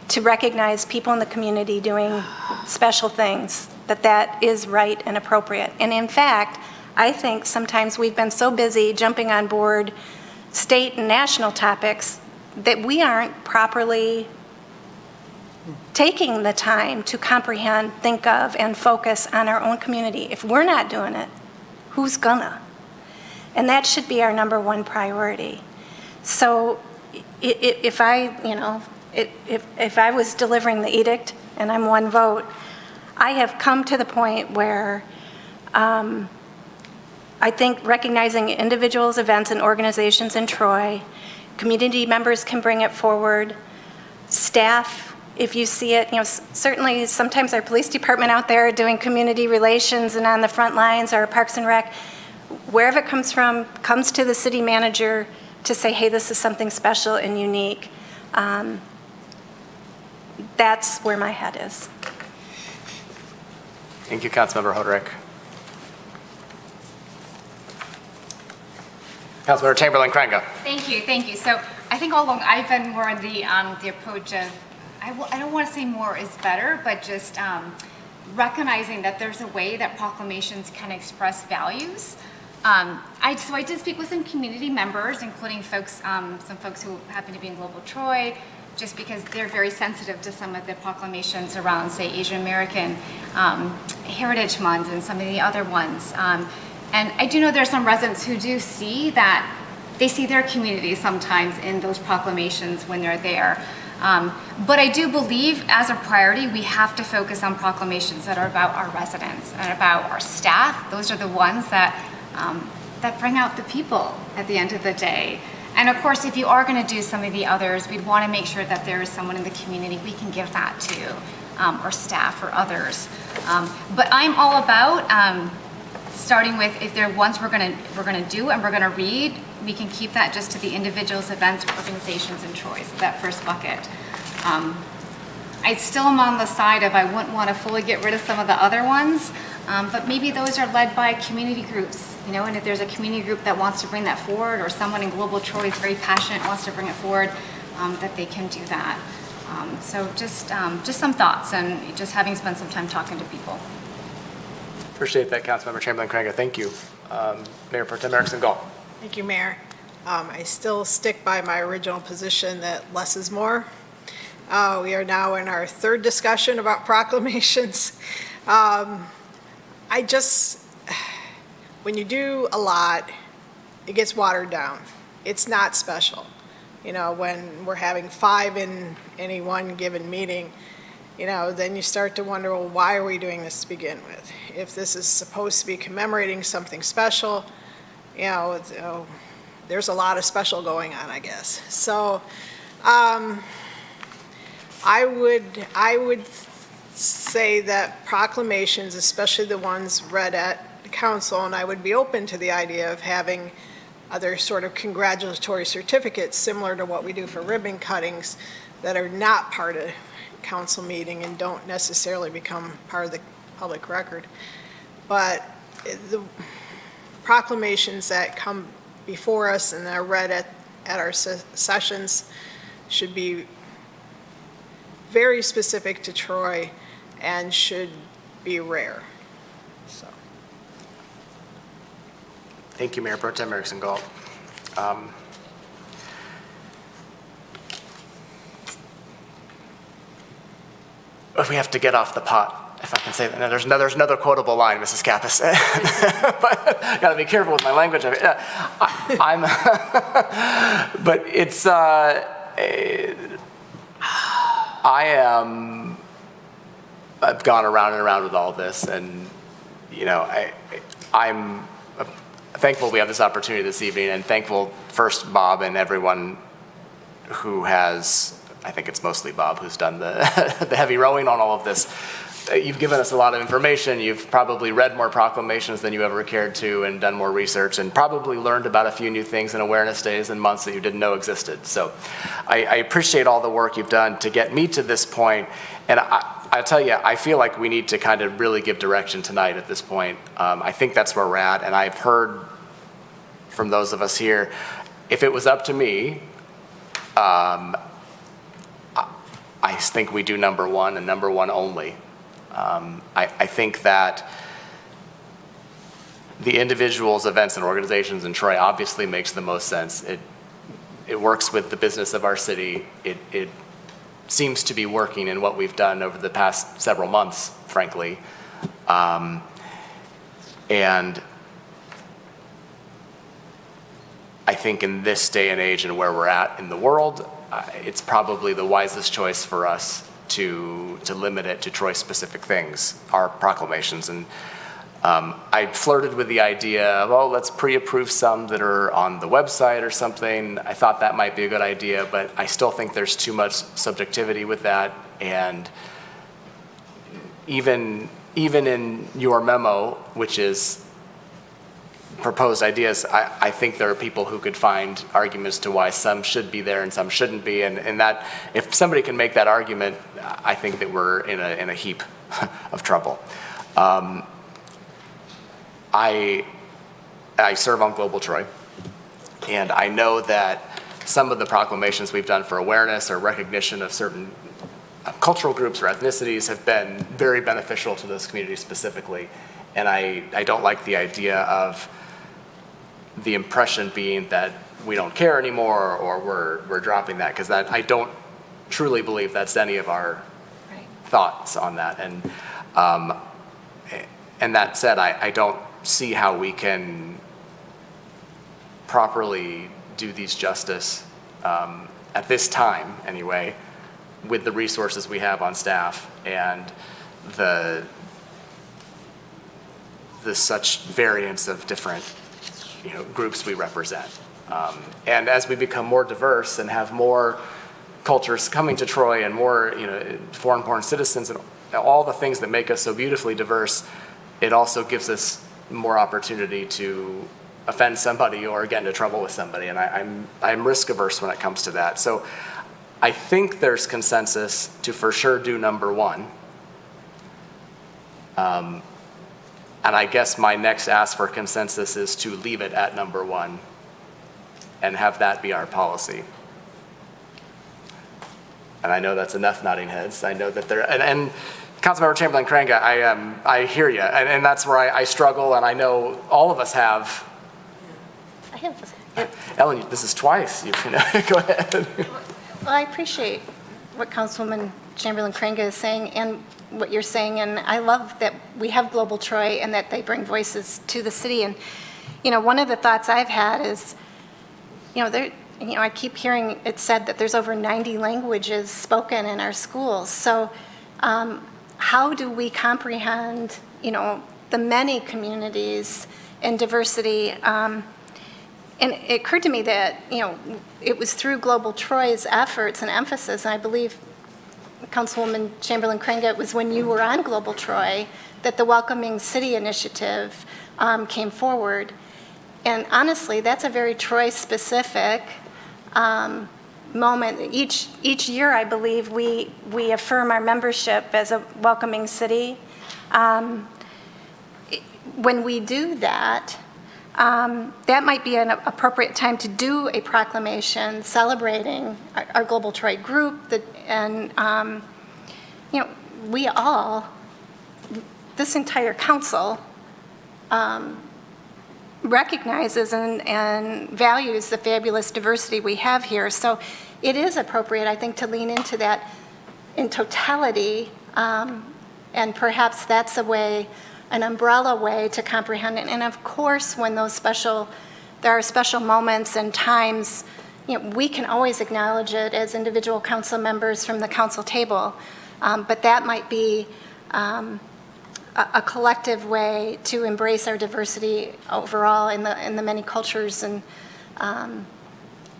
to recognize people in the community doing special things, that is right and appropriate. And in fact, I think sometimes we've been so busy jumping on board state and national topics that we aren't properly taking the time to comprehend, think of, and focus on our own community. If we're not doing it, who's gonna? And that should be our number one priority. So if I was delivering the edict and I'm one vote, I have come to the point where I think recognizing individuals, events, and organizations in Troy, community members can bring it forward, staff, if you see it, certainly sometimes our police department out there doing community relations and on the front lines, our Parks and Rec, wherever it comes from, comes to the city manager to say, hey, this is something special and unique. That's where my head is. Thank you, Councilmember Hoderick. Councilmember Chamberlain-Crango. Thank you. So I think all along I've been more on the approach of, I don't want to say more is better, but just recognizing that there's a way that proclamations can express values. So I did speak with some community members, including some folks who happen to be in Global Troy, just because they're very sensitive to some of the proclamations around, say, Asian American Heritage Month and some of the other ones. And I do know there's some residents who do see that, they see their community sometimes in those proclamations when they're there. But I do believe as a priority, we have to focus on proclamations that are about our residents and about our staff. Those are the ones that bring out the people at the end of the day. And of course, if you are going to do some of the others, we'd want to make sure that there is someone in the community we can give that to, or staff or others. But I'm all about starting with, if there are ones we're going to do and we're going to read, we can keep that just to the individuals, events, organizations, and Troy, so that first bucket. I still am on the side of I wouldn't want to fully get rid of some of the other ones, but maybe those are led by community groups, and if there's a community group that wants to bring that forward, or someone in Global Troy is very passionate, wants to bring it forward, that they can do that. So just some thoughts, and just having spent some time talking to people. Appreciate that, Councilmember Chamberlain-Crango. Thank you. Mayor Pro Tem Erickson Galt. Thank you, Mayor. I still stick by my original position that less is more. We are now in our third discussion about proclamations. When you do a lot, it gets watered down. it's not special. You know, when we're having 5 in any one given meeting, you know, then you start to wonder, well, why are we doing this to begin with? If this is supposed to be commemorating something special, you know, there's a lot of special going on, I guess. So I would say that proclamations, especially the ones read at the council, and I would be open to the idea of having other sort of congratulatory certificates similar to what we do for ribbon cuttings that are not part of council meeting and don't necessarily become part of the public record. But the proclamations that come before us and are read at our sessions should be very specific to Troy and should be rare. So. Thank you, Mayor Pro Tem Erickson Galt. If we have to get off the pot, if I can say that. No, there's another quotable line, Mrs. Kappas. But I got to be careful with my language. But it's, I've gone around and around with all this, and, you know, I'm thankful we have this opportunity this evening, and thankful first Bob and everyone who has, I think it's mostly Bob who's done the, the heavy rowing on all of this. You've given us a lot of information. You've probably read more proclamations than you ever cared to and done more research and probably learned about a few new things in awareness days and months that you didn't know existed. So I appreciate all the work you've done to get me to this point. And I tell you, I feel like we need to kind of really give direction tonight at this point. I think that's where we're at. And I've heard from those of us here, if it was up to me, I think we do number one and number one only. I think that the individuals, events, and organizations in Troy obviously makes the most sense. It works with the business of our city. It seems to be working in what we've done over the past several months, frankly. And I think in this day and age and where we're at in the world, it's probably the wisest choice for us to limit it to Troy-specific things, our proclamations. And I flirted with the idea of, oh, let's pre-approve some that are on the website or something. I thought that might be a good idea, but I still think there's too much subjectivity with that. And even in your memo, which is proposed ideas, I think there are people who could find arguments to why some should be there and some shouldn't be, and that if somebody can make that argument, I think that we're in a heap of trouble. I serve on Global Troy, and I know that some of the proclamations we've done for awareness or recognition of certain cultural groups or ethnicities have been very beneficial to this community specifically, and I don't like the idea of the impression being that we don't care anymore or we're dropping that, because that I don't truly believe that's any of our thoughts on that. And that said, I don't see how we can properly do these justice at this time anyway, with the resources we have on staff and the such variance of different groups we represent. And as we become more diverse and have more cultures coming to Troy and more foreign-born citizens and all the things that make us so beautifully diverse, it also gives us more opportunity to offend somebody or get into trouble with somebody. And I'm risk-averse when it comes to that. So I think there's consensus to for sure do number one. And I guess my next ask for consensus is to leave it at number one and have that be our policy. And I know that's enough nodding heads. I know that there, and Councilmember Chamberlain-Kranga, I hear you. And that's where I struggle, and I know all of us have. I have. Ellen, this is twice. Go ahead. Well, I appreciate what Councilwoman Chamberlain-Kranga is saying and what you're saying, and I love that we have Global Troy and that they bring voices to the city. And, one of the thoughts I've had is I keep hearing it said that there's over 90 languages spoken in our schools. So how do we comprehend, the many communities and diversity? And it occurred to me that, it was through Global Troy's efforts and emphasis, and I believe Councilwoman Chamberlain-Craig, it was when you were on Global Troy that the Welcoming City Initiative came forward. And honestly, that's a very Troy-specific moment. Each year, I believe, we affirm our membership as a welcoming city. When we do that, that might be an appropriate time to do a proclamation celebrating our Global Troy group, we all, this entire council, recognizes and values the fabulous diversity we have here. So it is appropriate, I think, to lean into that in totality, and perhaps that's an umbrella way to comprehend it. And of course, when there are special moments and times, we can always acknowledge it as individual council members from the council table, but that might be a collective way to embrace our diversity overall in the many cultures. And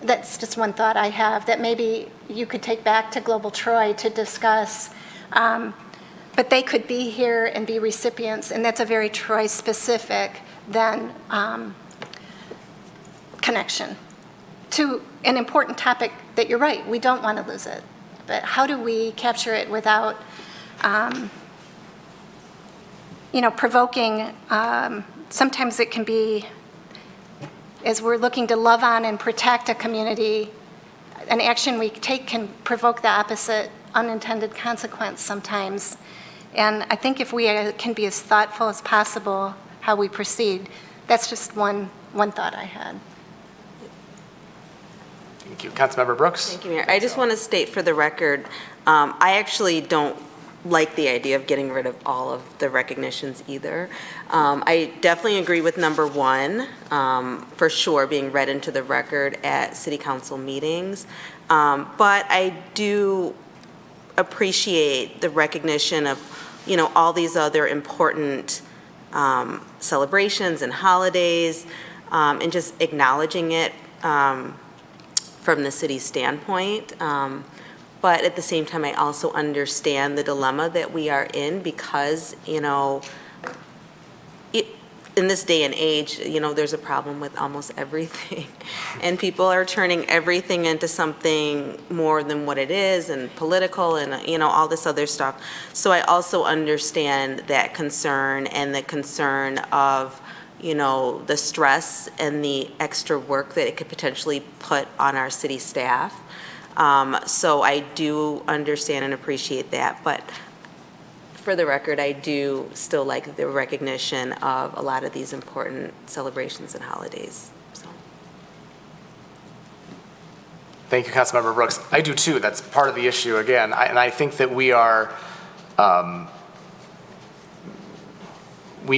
that's just one thought I have that maybe you could take back to Global Troy to discuss. But they could be here and be recipients, and that's a very Troy-specific connection to an important topic that you're right, we don't want to lose it. But how do we capture it without provoking? Sometimes it can be, as we're looking to love on and protect a community, an action we take can provoke the opposite unintended consequence sometimes. And I think if we can be as thoughtful as possible how we proceed, that's just one thought I had. Thank you. Councilmember Brooks? Thank you, Mayor. I just want to state for the record, I actually don't like the idea of getting rid of all of the recognitions either. I definitely agree with number one, for sure, being read into the record at city council meetings. But I do appreciate the recognition of, all these other important celebrations and holidays, and just acknowledging it from the city's standpoint. But at the same time, I also understand the dilemma that we are in because, in this day and age, there's a problem with almost everything. And people are turning everything into something more than what it is, and political and, all this other stuff. So I also understand that concern and the concern of, the stress and the extra work that it could potentially put on our city staff. So I do understand and appreciate that. But for the record, I do still like the recognition of a lot of these important celebrations and holidays. So. Thank you, Councilmember Brooks. I do too. That's part of the issue again. And I think that we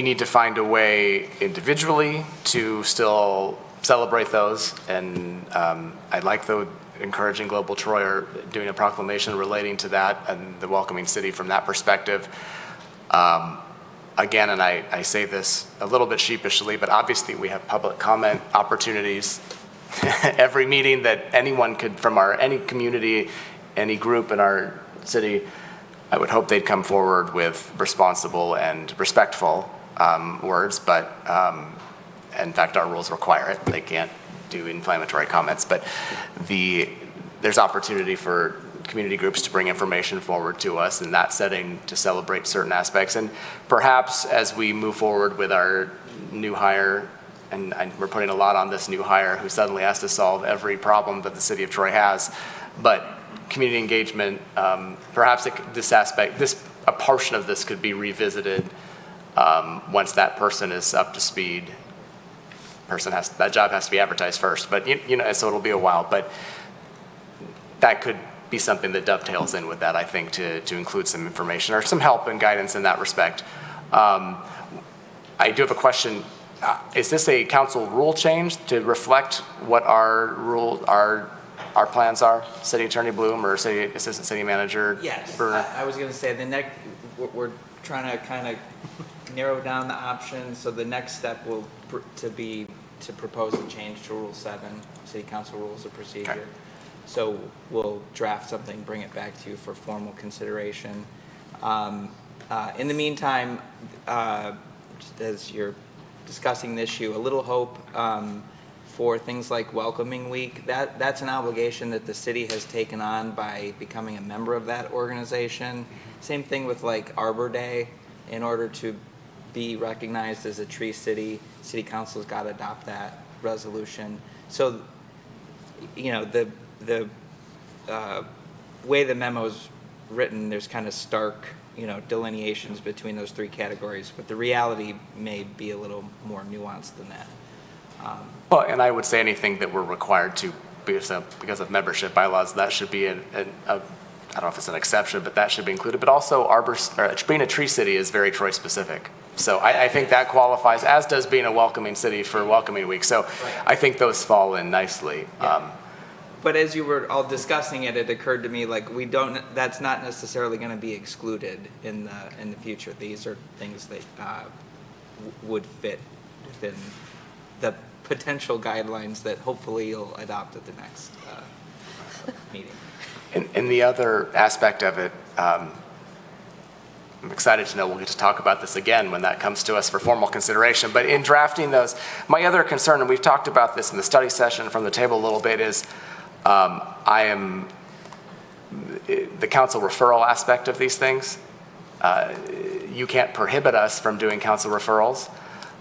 need to find a way individually to still celebrate those. And I'd like encouraging Global Troy or doing a proclamation relating to that and the welcoming city from that perspective. Again, and I say this a little bit sheepishly, but obviously we have public comment opportunities every meeting that anyone could, from any community, any group in our city, I would hope they'd come forward with responsible and respectful words, but in fact our rules require it. They can't do inflammatory comments, but there's opportunity for community groups to bring information forward to us in that setting to celebrate certain aspects. And perhaps as we move forward with our new hire, and we're putting a lot on this new hire who suddenly has to solve every problem that the city of Troy has, but community engagement, perhaps a portion of this could be revisited once that person is up to speed. That job has to be advertised first, but so it'll be a while, but that could be something that dovetails in with that, I think, to include some information or some help and guidance in that respect. I do have a question. is this a council rule change to reflect what our plans are? City Attorney Bloom or Assistant City Manager? Yes, Bruner? I was going to say, we're trying to kind of narrow down the options, so the next step will to propose a change to Rule 7, City Council Rules of Procedure. Okay. So we'll draft something, bring it back to you for formal consideration. In the meantime, just as you're discussing the issue, a little hope for things like Welcoming Week. That's an obligation that the city has taken on by becoming a member of that organization. Same thing with like Arbor Day. In order to be recognized as a tree city, City Council's got to adopt that resolution. So, you know, the way the memo's written, there's kind of stark, you know, delineations between those three categories, but the reality may be a little more nuanced than that. Well, and I would say anything that we're required to, because of membership bylaws, that should be I don't know if it's an exception, but that should be included. But also, being a tree city is very Troy specific. So I think that qualifies, as does being a welcoming city for Welcoming Week. So I think those fall in nicely. Yeah. But as you were all discussing it, it occurred to me like that's not necessarily going to be excluded in the future. These are things that would fit within the potential guidelines that hopefully you'll adopt at the next meeting. And the other aspect of it, I'm excited to know we'll get to talk about this again when that comes to us for formal consideration. But in drafting those, my other concern, and we've talked about this in the study session from the table a little bit, is the council referral aspect of these things. You can't prohibit us from doing council referrals,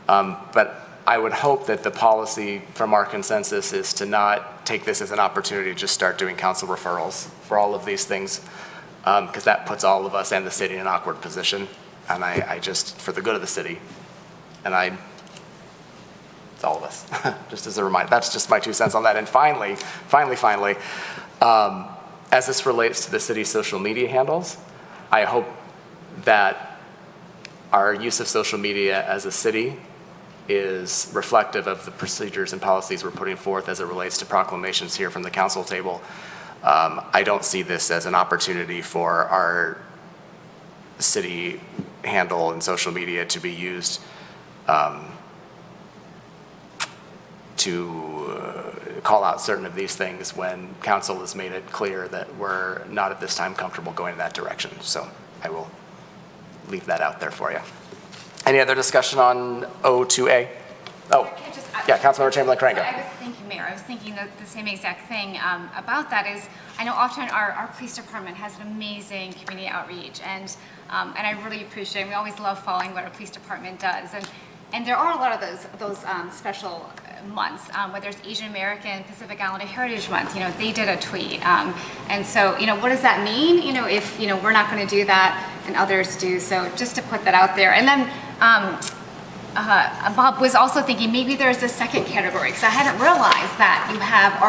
but I would hope that the policy from our consensus is to not take this as an opportunity to just start doing council referrals for all of these things, because that puts all of us and the city in an awkward position. And I just, for the good of the city, and it's all of us, just as a reminder. That's just my 2 cents on that. And finally, as this relates to the city's social media handles, I hope that our use of social media as a city is reflective of the procedures and policies we're putting forth as it relates to proclamations here from the council table. I don't see this as an opportunity for our city handle and social media to be used to call out certain of these things when council has made it clear that we're not at this time comfortable going in that direction. So I will leave that out there for you. Any other discussion on O2A? Oh, yeah, Councilmember Chamberlain-Crango. I was thinking, Mayor, I was thinking the same exact thing about that is, I know often our police department has an amazing community outreach, and I really appreciate it. We always love following what our police department does. And there are a lot of those special months, whether it's Asian American, Pacific Islander Heritage Month, you know, they did a tweet. And so, you know, what does that mean? You know, if, you know, we're not going to do that and others do. So just to put that out there. And then Bob was also thinking maybe there's a second category, because I hadn't realized that you have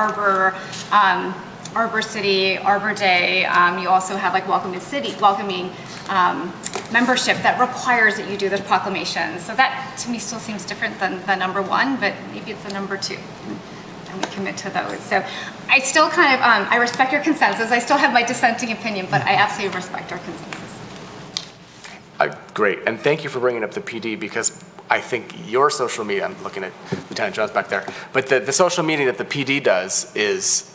Arbor City, Arbor Day. You also have like Welcoming membership that requires that you do the proclamations. So that to me still seems different than the number 1, but maybe it's the number 2. And we commit to those. So I still kind of, I respect your consensus. I still have my dissenting opinion, but I absolutely respect our consensus. Great, and thank you for bringing up the PD, because I think your social media, I'm looking at Lieutenant Jones back there, but the social media that the PD does is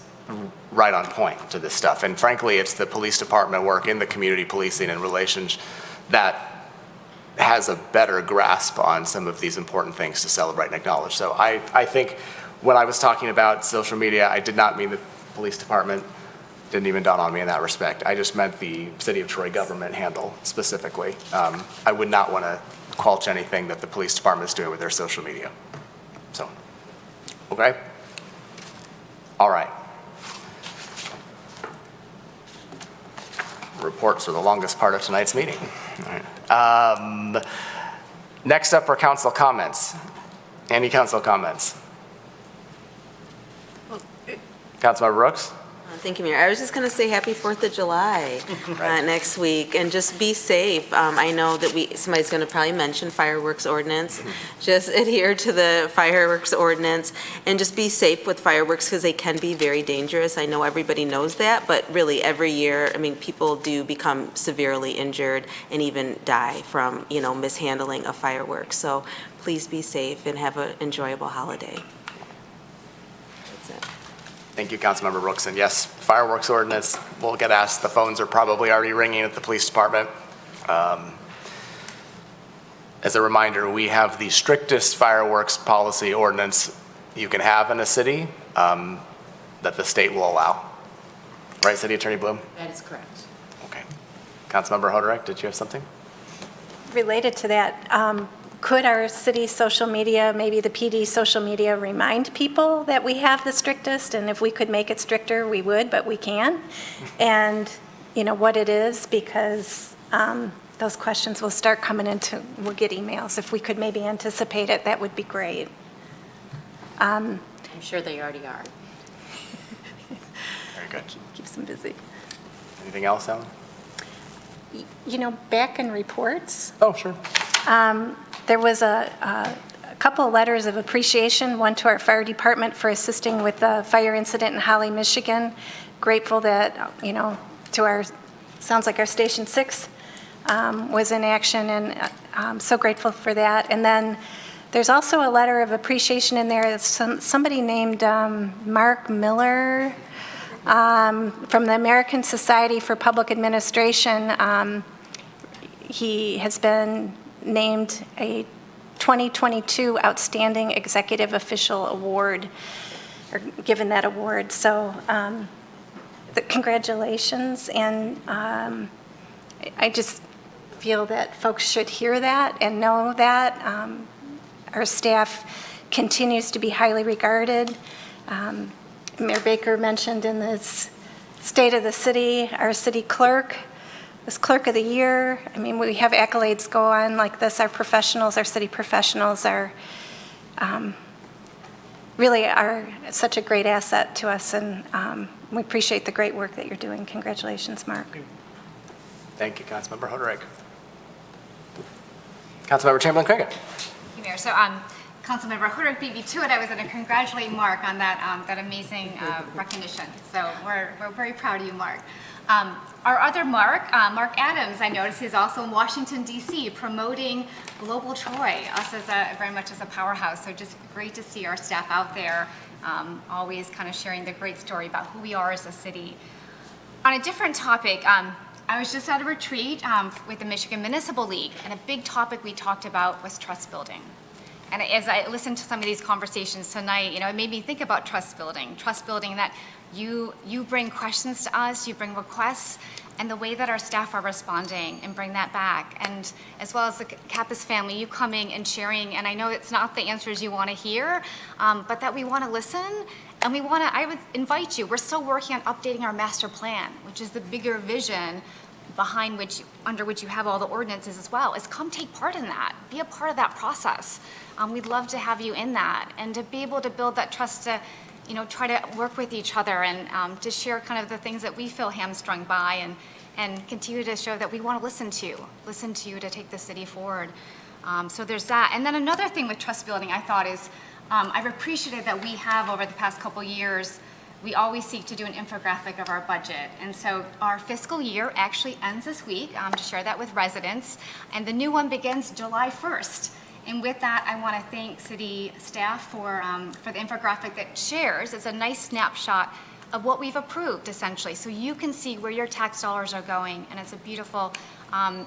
right on point to this stuff. And frankly, it's the police department work in the community policing and relations that has a better grasp on some of these important things to celebrate and acknowledge. So I think when I was talking about social media, I did not mean the police department. Didn't even dawn on me in that respect. I just meant the City of Troy government handle specifically. I would not want to squelch anything that the police department is doing with their social media. So, okay? All right. Reports are the longest part of tonight's meeting. All right. Next up are council comments. Any council comments? Councilmember Brooks? Thank you, Mayor. I was just going to say happy 4th of July next week, and just be safe. I know that somebody's going to probably mention fireworks ordinance. Just adhere to the fireworks ordinance, and just be safe with fireworks because they can be very dangerous. I know everybody knows that, but really every year, I mean, people do become severely injured and even die from, mishandling of fireworks. So please be safe and have an enjoyable holiday. That's it. Thank you, Councilmember Brooks. And yes, fireworks ordinance will get asked. The phones are probably already ringing at the police department. As a reminder, we have the strictest fireworks policy ordinance you can have in a city that the state will allow. Right, City Attorney Bloom? That is correct. Okay. Councilmember Hoderick, did you have something? Related to that, could our city social media, maybe the PD social media, remind people that we have the strictest? And if we could make it stricter, we would, but we can. And, what it is, because those questions will start coming we'll get emails. If we could maybe anticipate it, that would be great. I'm sure they already are. Very good. Keeps them busy. Anything else, Ellen? Back in reports, Oh, sure. there was a couple of letters of appreciation, one to our fire department for assisting with the fire incident in Holly, Michigan. Grateful that, sounds like our Station 6 was in action, and I'm so grateful for that. And then there's also a letter of appreciation in there. Somebody named Mark Miller from the American Society for Public Administration. He has been named a 2022 Outstanding Executive Official Award, or given that award. So congratulations, and I just feel that folks should hear that and know that. Our staff continues to be highly regarded. Mayor Baker mentioned in this State of the City, our city clerk was Clerk of the Year. I mean, we have accolades go on like this. Our professionals, our city professionals are really are such a great asset to us, and we appreciate the great work that you're doing. Congratulations, Mark. Thank you, Councilmember Hoderick. Councilmember Chamberlain-Craig. Thank you, Mayor. So, Councilmember Hoderick beat me to it. I was going to congratulate Mark on that amazing recognition. So we're very proud of you, Mark. Our other Mark, Mark Adams, I noticed he's also in Washington, D.C., promoting Global Troy, us as very much as a powerhouse. So just great to see our staff out there, always kind of sharing the great story about who we are as a city. On a different topic, I was just at a retreat with the Michigan Municipal League, and a big topic we talked about was trust building. And as I listened to some of these conversations tonight, it made me think about trust building that you bring questions to us, you bring requests, and the way that our staff are responding, and bring that back. And as well as the Kappas family, you coming and sharing, and I know it's not the answers you want to hear, but that we want to listen, and I would invite you, we're still working on updating our master plan, which is the bigger vision under which you have all the ordinances as well, is come take part in that, be a part of that process. We'd love to have you in that, and to be able to build that trust to, try to work with each other, and to share kind of the things that we feel hamstrung by, and continue to show that we want to listen to you to take the city forward. So there's that. And then another thing with trust building I thought is, I've appreciated that we have over the past couple years, we always seek to do an infographic of our budget. And so our fiscal year actually ends this week, to share that with residents, and the new one begins July 1st. And with that, I want to thank city staff for the infographic that shares. It's a nice snapshot of what we've approved, essentially, so you can see where your tax dollars are going, and it's a beautiful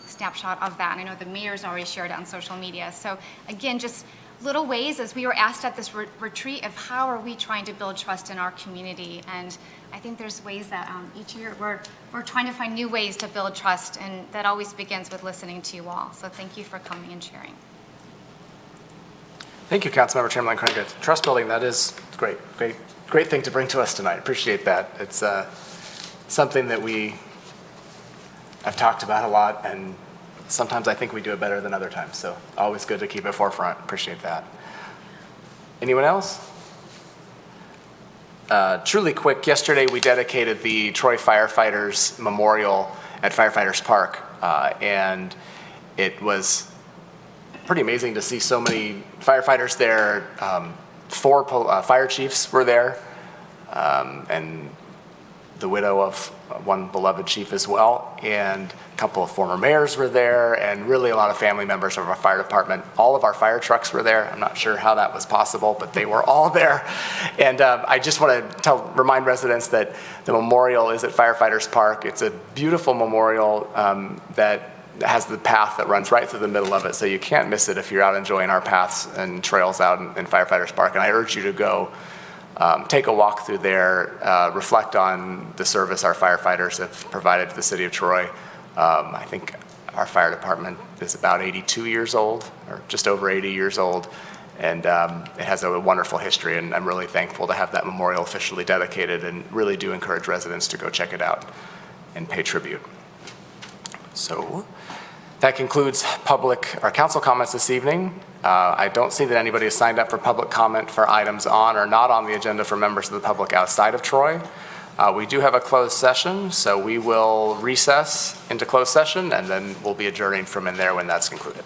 snapshot of that. And I know the mayor's already shared it on social media. So again, just little ways, as we were asked at this retreat, of how are we trying to build trust in our community. And I think there's ways that each year we're trying to find new ways to build trust, and that always begins with listening to you all. So thank you for coming and sharing. Thank you, Councilmember Chamberlain-Craig. Trust building, that is great thing to bring to us tonight. Appreciate that. It's something that I've talked about a lot, and sometimes I think we do it better than other times. So always good to keep it forefront. Appreciate that. Anyone else? truly quick, yesterday we dedicated the Troy Firefighters Memorial at Firefighters Park, and it was pretty amazing to see so many firefighters there. 4 fire chiefs were there, and the widow of one beloved chief as well, and a couple of former mayors were there, and really a lot of family members of our fire department. All of our fire trucks were there. I'm not sure how that was possible, but they were all there. And I just want to remind residents that the memorial is at Firefighters Park. It's a beautiful memorial that has the path that runs right through the middle of it, so you can't miss it if you're out enjoying our paths and trails out in Firefighters Park. And I urge you to go take a walk through there, reflect on the service our firefighters have provided to the city of Troy. I think our fire department is about 82 years old, or just over 80 years old, and it has a wonderful history, and I'm really thankful to have that memorial officially dedicated, and really do encourage residents to go check it out and pay tribute. So that concludes council comments this evening. I don't see that anybody has signed up for public comment for items on or not on the agenda for members of the public outside of Troy. We do have a closed session, so we will recess into closed session, and then we'll be adjourning from in there when that's concluded.